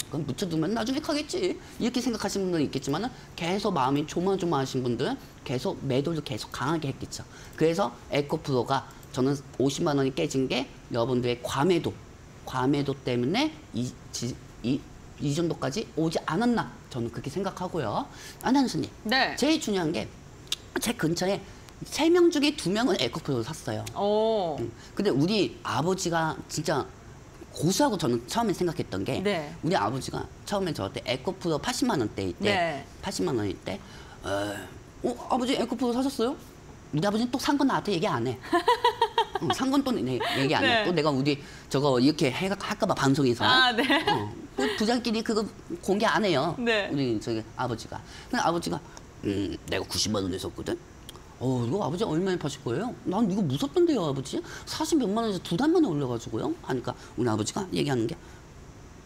그럼 묻혀두면 나중에 가겠지 이렇게 생각하시는 분들은 있겠지만, 계속 마음이 조마조마하신 분들은 계속 매도를 계속 강하게 했겠죠. 그래서 에코프로가 저는 50만 원이 깨진 게 여러분들의 과매도 때문에 이 정도까지 오지 않았나, 저는 그렇게 생각하고요. 안한수님, 네. 제일 중요한 게 제 근처에 3명 중에 2명은 에코프로를 샀어요. 근데 우리 아버지가 진짜 고수하고 저는 처음에 생각했던 게, 네. 우리 아버지가 처음에 저한테 에코프로 80만 원대일 때, 네. 80만 원일 때, 아버지 에코프로 사셨어요? 우리 아버지는 또 산 건 나한테 얘기 안 해. 산 건 또 얘기 안 해. 네. 또 내가 우리 저거 이렇게 할까봐 방송에서. 네. 그 부장끼리 그거 공개 안 해요. 네. 우리 저기 아버지가. 근데 아버지가 내가 90만 원에 샀거든. 이거 아버지 얼마에 파실 거예요? 난 이거 무섭던데요, 아버지. 40몇만 원에서 2달 만에 올려가지고요. 하니까 우리 아버지가 얘기하는 게,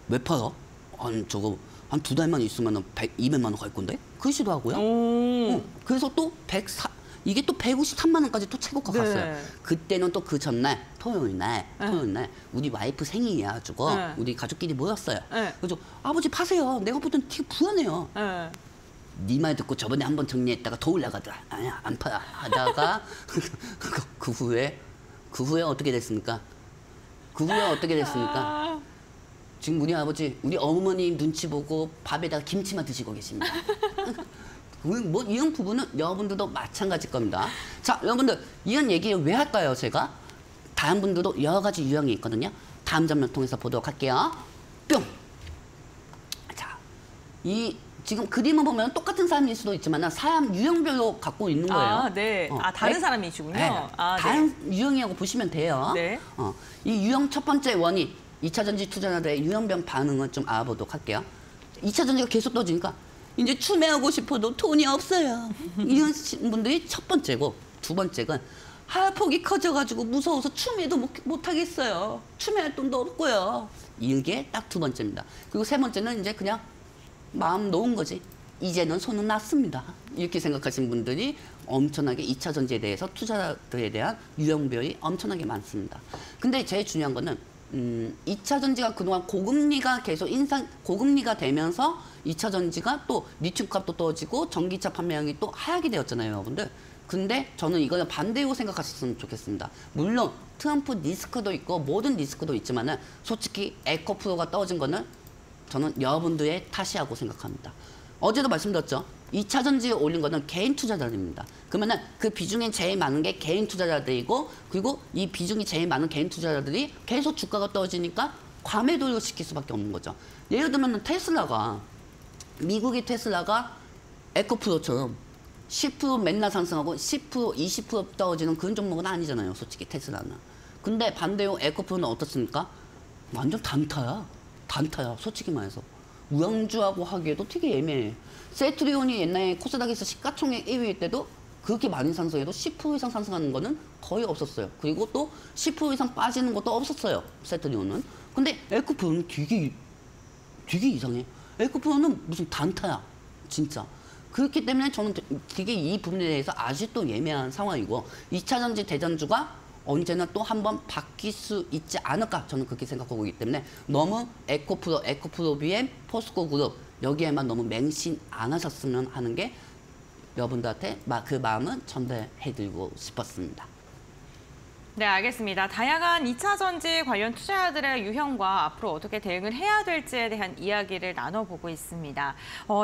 왜 팔아? 저거 한 2달만 있으면 200만 원 갈 건데? 그러시더라고요. 그래서 또 이게 또 153만 원까지 또 최고가 네. 갔어요. 그때는 또 그 전날 토요일 날 우리 와이프 생일이야 가지고 네. 우리 가족끼리 모였어요. 네. 그래서 아버지 파세요. 내가 볼 땐 되게 불안해요. 네 말 듣고 저번에 한번 정리했다가 더 올라가더라. 아니야 안 팔아 하다가 그 후에 어떻게 됐습니까? 지금 우리 아버지, 우리 어머니 눈치 보고 밥에다가 김치만 드시고 계십니다. 뭐 이런 부분은 여러분들도 마찬가지일 겁니다. 자, 여러분들 이런 얘기를 왜 할까요? 제가 다른 분들도 여러 가지 유형이 있거든요. 다음 장면 통해서 보도록 할게요. 뿅. 자, 지금 그림을 보면 똑같은 사람일 수도 있지만 사람 유형별로 갖고 있는 거예요. 네. 다른 사람이시군요. 네. 다른 유형이라고 보시면 돼요. 네. 이 유형 첫 번째 원인, 2차 전지 투자자들의 유형별 반응을 좀 알아보도록 할게요. 2차 전지가 계속 떨어지니까 이제 추매하고 싶어도 돈이 없어요. 이런 분들이 첫 번째고, 두 번째는 하폭이 커져가지고 무서워서 추매도 못 하겠어요. 추매할 돈도 없고요. 이게 딱 두 번째입니다. 그리고 세 번째는 이제 그냥 마음 놓은 거지. 이제는 손은 났습니다. 이렇게 생각하시는 분들이 엄청나게 2차 전지에 대해서, 투자들에 대한 유형별이 엄청나게 많습니다. 근데 제일 중요한 거는 2차 전지가 그동안 고금리가 계속 고금리가 되면서 2차 전지가 또 리튬 값도 떨어지고 전기차 판매량이 또 하락이 되었잖아요, 여러분들. 근데 저는 이거는 반대로 생각하셨으면 좋겠습니다. 물론 트럼프 리스크도 있고 모든 리스크도 있지만은 솔직히 에코프로가 떨어진 거는 저는 여러분들의 탓이라고 생각합니다. 어제도 말씀드렸죠. 2차 전지에 올린 거는 개인 투자자들입니다. 그러면은 그 비중이 제일 많은 게 개인 투자자들이고, 그리고 이 비중이 제일 많은 개인 투자자들이 계속 주가가 떨어지니까 과매도를 시킬 수밖에 없는 거죠. 예를 들면 테슬라가, 미국의 테슬라가 에코프로처럼 10% 맨날 상승하고 10%, 20% 떨어지는 그런 종목은 아니잖아요. 솔직히 테슬라는. 근데 반대로 에코프로는 어떻습니까? 완전 단타야. 단타야. 솔직히 말해서. 우량주하고 하기에도 되게 애매해. 세트리온이 옛날에 코스닥에서 시가총액 1위일 때도 그렇게 많이 상승해도 10% 이상 상승하는 거는 거의 없었어요. 그리고 또 10% 이상 빠지는 것도 없었어요. 세트리온은. 근데 에코프로는 되게 이상해. 에코프로는 무슨 단타야. 진짜. 그렇기 때문에 저는 되게 이 부분에 대해서 아직도 예매한 상황이고 2차 전지 대전주가 언제나 또 한 번 바뀔 수 있지 않을까 저는 그렇게 생각하고 있기 때문에 너무 에코프로 BM, 포스코 그룹 여기에만 너무 맹신 안 하셨으면 하는 게 여러분들한테 그 마음은 전달해드리고 싶었습니다. 네, 알겠습니다. 다양한 2차 전지 관련 투자자들의 유형과 앞으로 어떻게 대응을 해야 될지에 대한 이야기를 나눠보고 있습니다.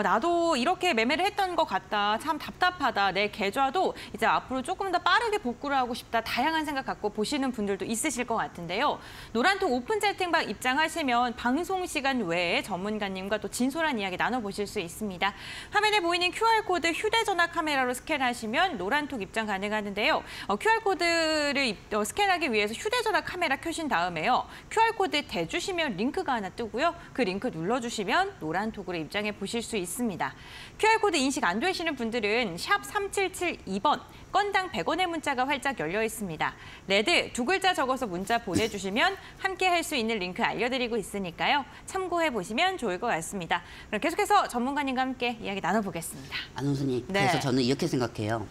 나도 이렇게 매매를 했던 것 같다. 참 답답하다. 내 계좌도 이제 앞으로 조금 더 빠르게 복구를 하고 싶다. 다양한 생각 갖고 보시는 분들도 있으실 것 같은데요. 노란톡 오픈 채팅방 입장하시면 방송 시간 외에 전문가님과 또 진솔한 이야기 나눠보실 수 있습니다. 화면에 보이는 QR코드 휴대전화 카메라로 스캔하시면 노란톡 입장 가능하는데요. QR코드를 스캔하기 위해서 휴대전화 카메라 켜신 다음에요. QR코드 대주시면 링크가 하나 뜨고요. 그 링크 눌러주시면 노란톡으로 입장해 보실 수 있습니다. QR코드 인식 안 되시는 분들은 샵 3772번, 건당 100원의 문자가 활짝 열려 있습니다. 레드 두 글자 적어서 문자 보내주시면 함께 할 수 있는 링크 알려드리고 있으니까요. 참고해 보시면 좋을 것 같습니다. 그럼 계속해서 전문가님과 함께 이야기 나눠보겠습니다. 안원순이 네. 그래서 저는 이렇게 생각해요.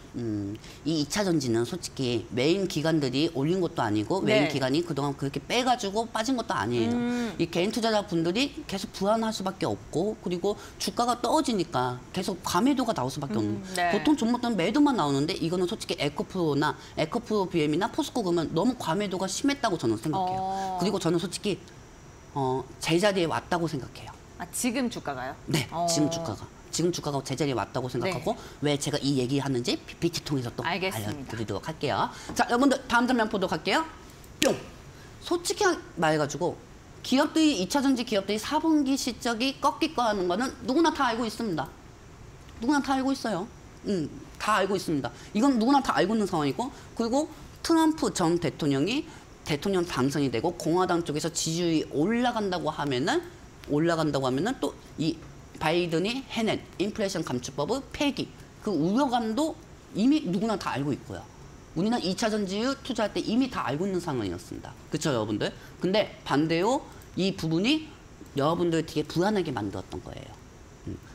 이 2차 전지는 솔직히 메인 기관들이 올린 것도 아니고 메인 네. 기관이 그동안 그렇게 빼가지고 빠진 것도 아니에요. 이 개인 투자자분들이 계속 불안할 수밖에 없고 그리고 주가가 떨어지니까 계속 과매도가 나올 수밖에 없는. 네. 보통 종목들은 매도만 나오는데 이거는 솔직히 에코프로 BM이나 포스코 그러면 너무 과매도가 심했다고 저는 생각해요. 그리고 저는 솔직히 제자리에 왔다고 생각해요. 아, 지금 주가가요? 네, 지금 주가가 제자리에 왔다고 생각하고 네. 왜 제가 이 얘기하는지 PPT 통해서 또 알겠습니다. 알려드리도록 할게요. 자, 여러분들 다음 장면 보도록 할게요. 뿅! 솔직히 말해가지고 기업들이 2차 전지 기업들이 4분기 실적이 꺾일 거라는 거는 누구나 다 알고 있습니다. 누구나 다 알고 있어요. 다 알고 있습니다. 이건 누구나 다 알고 있는 상황이고 그리고 트럼프 전 대통령이 대통령 당선이 되고 공화당 쪽에서 지지율이 올라간다고 하면은 또 이 바이든이 해낸 인플레이션 감축법의 폐기 그 우려감도 이미 누구나 다 알고 있고요. 우리는 2차 전지를 투자할 때 이미 다 알고 있는 상황이었습니다. 그렇죠, 여러분들? 근데 반대로 이 부분이 여러분들 되게 불안하게 만들었던 거예요.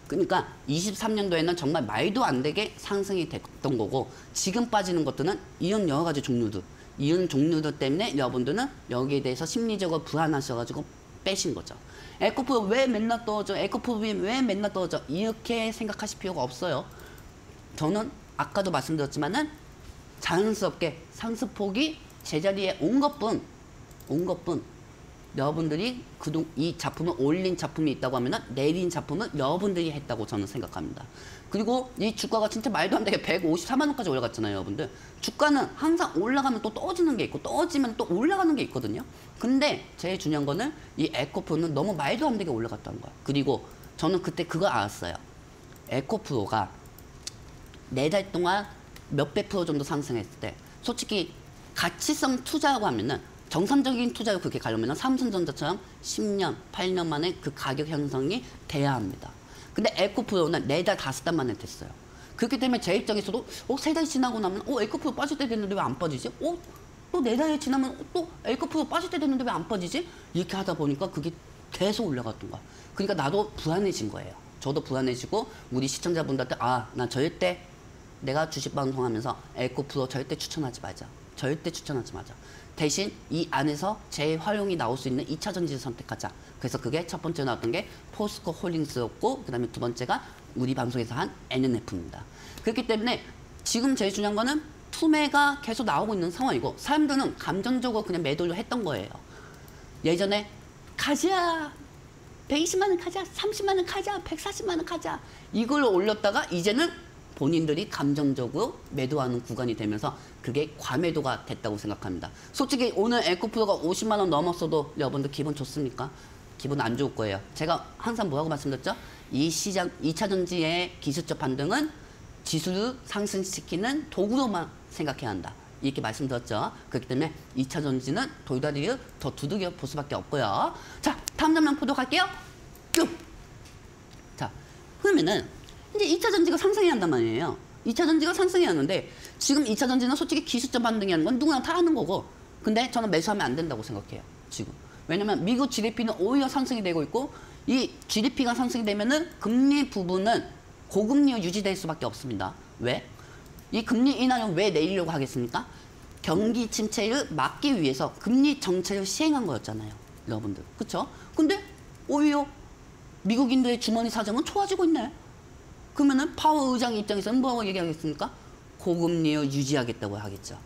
그러니까 23년도에는 정말 말도 안 되게 상승이 됐던 거고 지금 빠지는 것들은 이런 여러 가지 종류들 이런 종류들 때문에 여러분들은 여기에 대해서 심리적으로 불안하셔가지고 빼신 거죠. 에코프로 왜 맨날 떨어져? 에코프로 왜 맨날 떨어져? 이렇게 생각하실 필요가 없어요. 저는 아까도 말씀드렸지만은 자연스럽게 상승폭이 제자리에 온 것뿐 여러분들이 이 작품을 올린 작품이 있다고 하면은 내린 작품은 여러분들이 했다고 저는 생각합니다. 그리고 이 주가가 진짜 말도 안 되게 154만 원까지 올라갔잖아요, 여러분들. 주가는 항상 올라가면 또 떨어지는 게 있고 떨어지면 또 올라가는 게 있거든요. 근데 제일 중요한 거는 이 에코프로는 너무 말도 안 되게 올라갔다는 거야. 그리고 저는 그때 그거 알았어요. 에코프로가 4달 동안 몇백 프로 정도 상승했을 때 솔직히 가치성 투자라고 하면은 정상적인 투자로 그렇게 가려면 삼성전자처럼 10년, 8년 만에 그 가격 형성이 돼야 합니다. 근데 에코프로는 4달, 5달 만에 됐어요. 그렇기 때문에 제 입장에서도 3달이 지나고 나면 에코프로 빠질 때 됐는데 왜 안 빠지지? 또 4달이 지나면 또 에코프로 빠질 때 됐는데 왜 안 빠지지? 이렇게 하다 보니까 그게 계속 올라갔던 거야. 그러니까 나도 불안해진 거예요. 저도 불안해지고 우리 시청자분들한테 나 절대 내가 주식 방송하면서 에코프로 절대 추천하지 말자. 절대 추천하지 마자. 대신 이 안에서 재활용이 나올 수 있는 2차 전지를 선택하자. 그래서 그게 첫 번째 나왔던 게 포스코 홀딩스였고 그다음에 두 번째가 우리 방송에서 한 NNF입니다. 그렇기 때문에 지금 제일 중요한 거는 투매가 계속 나오고 있는 상황이고 사람들은 감정적으로 그냥 매도를 했던 거예요. 예전에 가자 120만 원 가자 30만 원 가자 140만 원 가자 이걸 올렸다가 이제는 본인들이 감정적으로 매도하는 구간이 되면서 그게 과매도가 됐다고 생각합니다. 솔직히 오늘 에코프로가 50만 원 넘었어도 여러분들 기분 좋습니까? 기분 안 좋을 거예요. 제가 항상 뭐라고 말씀드렸죠? 이 시장 2차 전지의 기술적 반등은 지수를 상승시키는 도구로만 생각해야 한다. 이렇게 말씀드렸죠. 그렇기 때문에 2차 전지는 돌다리를 더 두들겨 볼 수밖에 없고요. 자, 다음 장면 보도록 할게요. 쭉. 자, 그러면은 이제 2차 전지가 상승해야 한단 말이에요. 2차 전지가 상승해야 하는데 지금 2차 전지는 솔직히 기술적 반등이 하는 건 누구나 다 하는 거고, 근데 저는 매수하면 안 된다고 생각해요. 지금. 왜냐면 미국 GDP는 오히려 상승이 되고 있고, 이 GDP가 상승이 되면은 금리 부분은 고금리로 유지될 수밖에 없습니다. 왜? 이 금리 인하를 왜 내리려고 하겠습니까? 경기 침체를 막기 위해서 금리 정책을 시행한 거였잖아요. 여러분들. 그쵸? 근데 오히려 미국인들의 주머니 사정은 좋아지고 있네. 그러면은 파워 의장 입장에서는 뭐라고 얘기하겠습니까? 고금리를 유지하겠다고 하겠죠.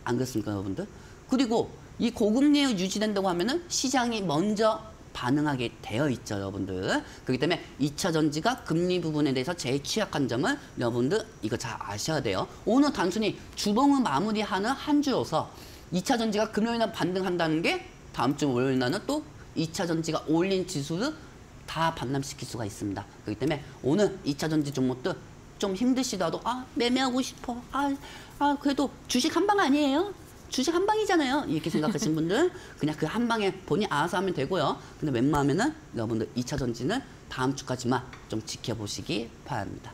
안 그렇습니까, 여러분들? 그리고 이 고금리를 유지된다고 하면은 시장이 먼저 반응하게 되어 있죠, 여러분들. 그렇기 때문에 2차 전지가 금리 부분에 대해서 제일 취약한 점을 여러분들 이거 잘 아셔야 돼요. 오늘 단순히 주봉을 마무리하는 한 주여서 2차 전지가 금요일날 반등한다는 게 다음 주 월요일날은 또 2차 전지가 올린 지수를 다 반납시킬 수가 있습니다. 그렇기 때문에 오늘 2차 전지 종목들 좀 힘드시더라도 매매하고 싶어. 그래도 주식 한 방 아니에요? 주식 한 방이잖아요. 이렇게 생각하시는 분들 그냥 그 한 방에 본인이 알아서 하면 되고요. 근데 웬만하면은 여러분들 2차 전지는 다음 주까지만 좀 지켜보시기 바랍니다.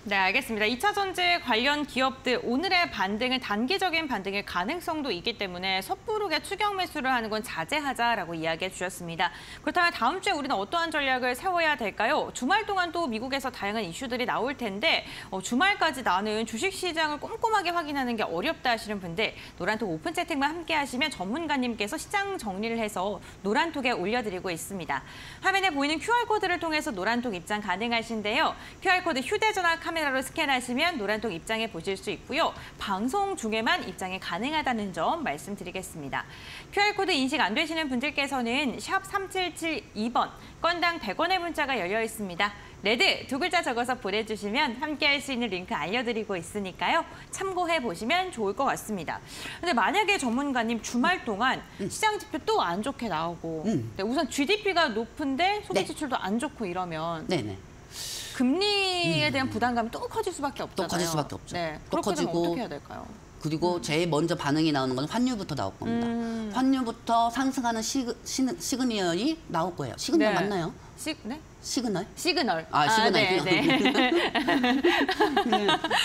네, 알겠습니다. 2차 전지 관련 기업들 오늘의 반등은 단기적인 반등일 가능성도 있기 때문에 섣부르게 추격 매수를 하는 건 자제하자라고 이야기해 주셨습니다. 그렇다면 다음 주에 우리는 어떠한 전략을 세워야 될까요? 주말 동안 또 미국에서 다양한 이슈들이 나올 텐데 주말까지 나는 주식시장을 꼼꼼하게 확인하는 게 어렵다 하시는 분들 노란톡 오픈 채팅만 함께 하시면 전문가님께서 시장 정리를 해서 노란톡에 올려드리고 있습니다. 화면에 보이는 QR코드를 통해서 노란톡 입장 가능하신데요. QR코드 휴대전화 카메라로 스캔하시면 노란톡 입장해 보실 수 있고요. 방송 중에만 입장이 가능하다는 점 말씀드리겠습니다. QR코드 인식 안 되시는 분들께서는 샵 3772번, 건당 100원의 문자가 열려 있습니다. 레드 두 글자 적어서 보내주시면 함께할 수 있는 링크 알려드리고 있으니까요. 참고해 보시면 좋을 것 같습니다. 근데 만약에 전문가님 주말 동안 시장 지표 또 안 좋게 나오고 우선 GDP가 높은데 소비 지출도 안 좋고 이러면 금리에 대한 부담감이 또 커질 수밖에 없잖아요. 또 커질 수밖에 없죠. 네, 또 그렇게 되면 커지고 어떻게 해야 될까요? 그리고 제일 먼저 반응이 나오는 건 환율부터 나올 겁니다. 환율부터 상승하는 시그널이 나올 거예요. 시그널 맞나요? 네? 시그널? 시그널. 시그널. 네.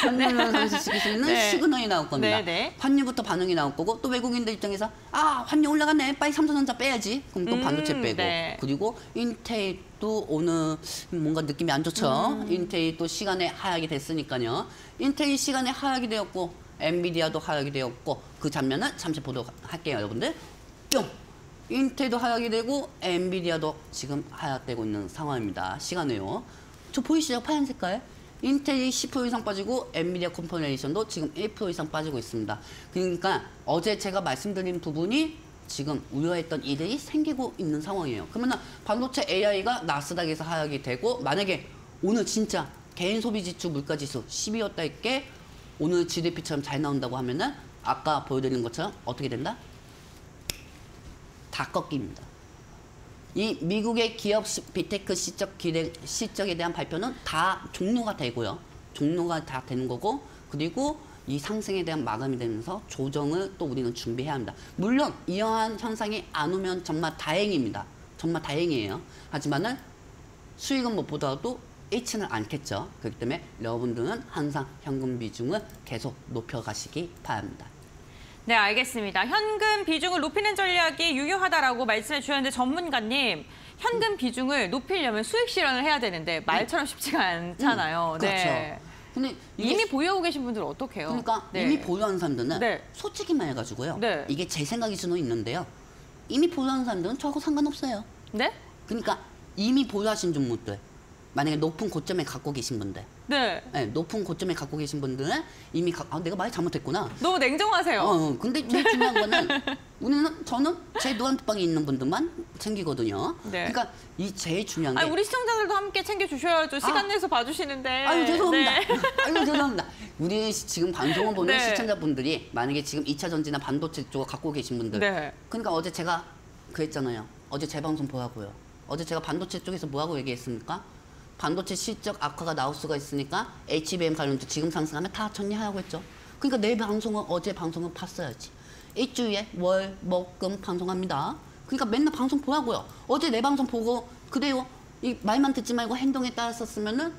환율을 상승시킬 수 있는 시그널이 나올 겁니다. 네. 환율부터 반응이 나올 거고 또 외국인들 입장에서 환율 올라갔네. 빨리 삼성전자 빼야지. 그럼 또 반도체 빼고. 네. 그리고 인텔도 오늘 뭔가 느낌이 안 좋죠. 인텔이 또 시간에 하락이 됐으니까요. 인텔이 시간에 하락이 되었고 엔비디아도 하락이 되었고 그 장면은 잠시 보도록 할게요, 여러분들. 뿅! 인텔도 하락이 되고 엔비디아도 지금 하락되고 있는 상황입니다. 시간에요. 저 보이시죠? 파란 색깔? 인텔이 10% 이상 빠지고 엔비디아 컴포네이션도 지금 1% 이상 빠지고 있습니다. 그러니까 어제 제가 말씀드린 부분이 지금 우려했던 일들이 생기고 있는 상황이에요. 그러면 반도체 AI가 나스닥에서 하락이 되고 만약에 오늘 진짜 개인 소비지수 물가지수 10위였다 했게 오늘 GDP처럼 잘 나온다고 하면은 아까 보여드린 것처럼 어떻게 된다? 다 꺾입니다. 이 미국의 기업 빅테크 실적에 대한 발표는 다 종료가 되고요. 종료가 다 되는 거고 그리고 이 상승에 대한 마감이 되면서 조정을 또 우리는 준비해야 합니다. 물론 이러한 현상이 안 오면 정말 다행입니다. 정말 다행이에요. 하지만은 수익은 못 보더라도 잃지는 않겠죠. 그렇기 때문에 여러분들은 항상 현금 비중을 계속 높여가시기 바랍니다. 네, 알겠습니다. 현금 비중을 높이는 전략이 유효하다라고 말씀해 주셨는데 전문가님, 현금 비중을 높이려면 수익 실현을 해야 되는데 말처럼 쉽지가 않잖아요. 그렇죠. 네. 근데 이미 보유하고 계신 분들은 어떡해요? 그러니까 이미 보유하는 사람들은 솔직히 말해가지고요. 이게 제 생각일 수는 있는데요. 이미 보유하는 사람들은 저하고 상관없어요. 네? 그러니까 이미 보유하신 종목들, 만약에 높은 고점에 갖고 계신 분들, 높은 고점에 갖고 계신 분들은 이미 내가 말이 잘못했구나. 너무 냉정하세요. 근데 제일 중요한 거는 저는 제 노란톡방에 있는 분들만 챙기거든요. 그러니까 이 제일 중요한 게 우리 시청자들도 함께 챙겨주셔야죠. 시간 내서 봐주시는데. 아유 죄송합니다. 아유 죄송합니다. 우리 지금 방송을 보는 시청자분들이 만약에 지금 2차 전지나 반도체 쪽을 갖고 계신 분들, 그러니까 어제 제가 그랬잖아요. 어제 제 방송 보라고요. 어제 제가 반도체 쪽에서 뭐라고 얘기했습니까? 반도체 실적 악화가 나올 수가 있으니까 HBM 관련주 지금 상승하면 다 정리하라고 했죠. 그러니까 내일 방송은 어제 방송은 봤어야지. 일주일에 월, 목, 금 방송합니다. 그러니까 맨날 방송 보라고요. 어제 내 방송 보고 그래요. 이 말만 듣지 말고 행동에 따랐었으면은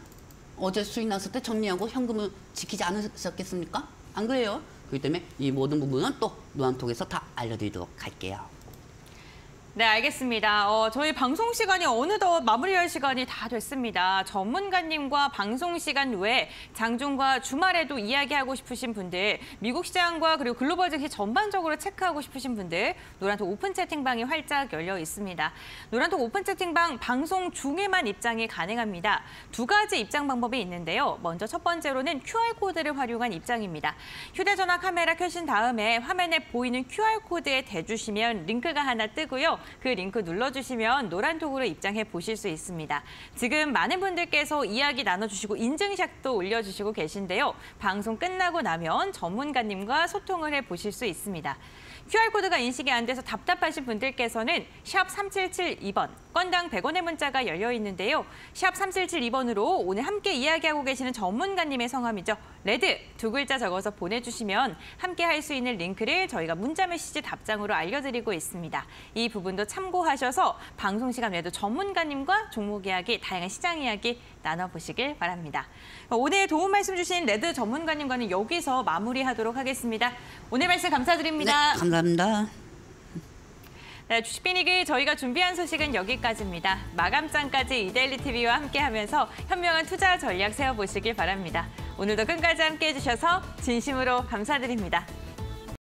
어제 수익 났을 때 정리하고 현금을 지키지 않으셨겠습니까? 안 그래요? 그렇기 때문에 이 모든 부분은 또 노란톡에서 다 알려드리도록 할게요. 네, 알겠습니다. 저희 방송 시간이 어느덧 마무리할 시간이 다 됐습니다. 전문가님과 방송 시간 외에 장중과 주말에도 이야기하고 싶으신 분들, 미국 시장과 그리고 글로벌 증시 전반적으로 체크하고 싶으신 분들, 노란톡 오픈 채팅방이 활짝 열려 있습니다. 노란톡 오픈 채팅방 방송 중에만 입장이 가능합니다. 두 가지 입장 방법이 있는데요. 먼저 첫 번째로는 QR코드를 활용한 입장입니다. 휴대전화 카메라 켜신 다음에 화면에 보이는 QR코드에 대주시면 링크가 하나 뜨고요. 그 링크 눌러주시면 노란톡으로 입장해 보실 수 있습니다. 지금 많은 분들께서 이야기 나눠주시고 인증샷도 올려주시고 계신데요. 방송 끝나고 나면 전문가님과 소통을 해보실 수 있습니다. QR코드가 인식이 안 돼서 답답하신 분들께서는 샵 3772번, 건당 100원의 문자가 열려 있는데요. 샵 3772번으로 오늘 함께 이야기하고 계시는 전문가님의 성함이죠. 레드 두 글자 적어서 보내주시면 함께 할 수 있는 링크를 저희가 문자 메시지 답장으로 알려드리고 있습니다. 이 부분도 참고하셔서 방송 시간 외에도 전문가님과 종목 이야기, 다양한 시장 이야기 나눠보시길 바랍니다. 오늘 도움 말씀 주신 레드 전문가님과는 여기서 마무리하도록 하겠습니다. 오늘 말씀 감사드립니다. 네, 감사합니다. 네, 주식빅리그 저희가 준비한 소식은 여기까지입니다. 마감장까지 이데일리 TV와 함께하면서 현명한 투자 전략 세워보시길 바랍니다. 오늘도 끝까지 함께해 주셔서 진심으로 감사드립니다.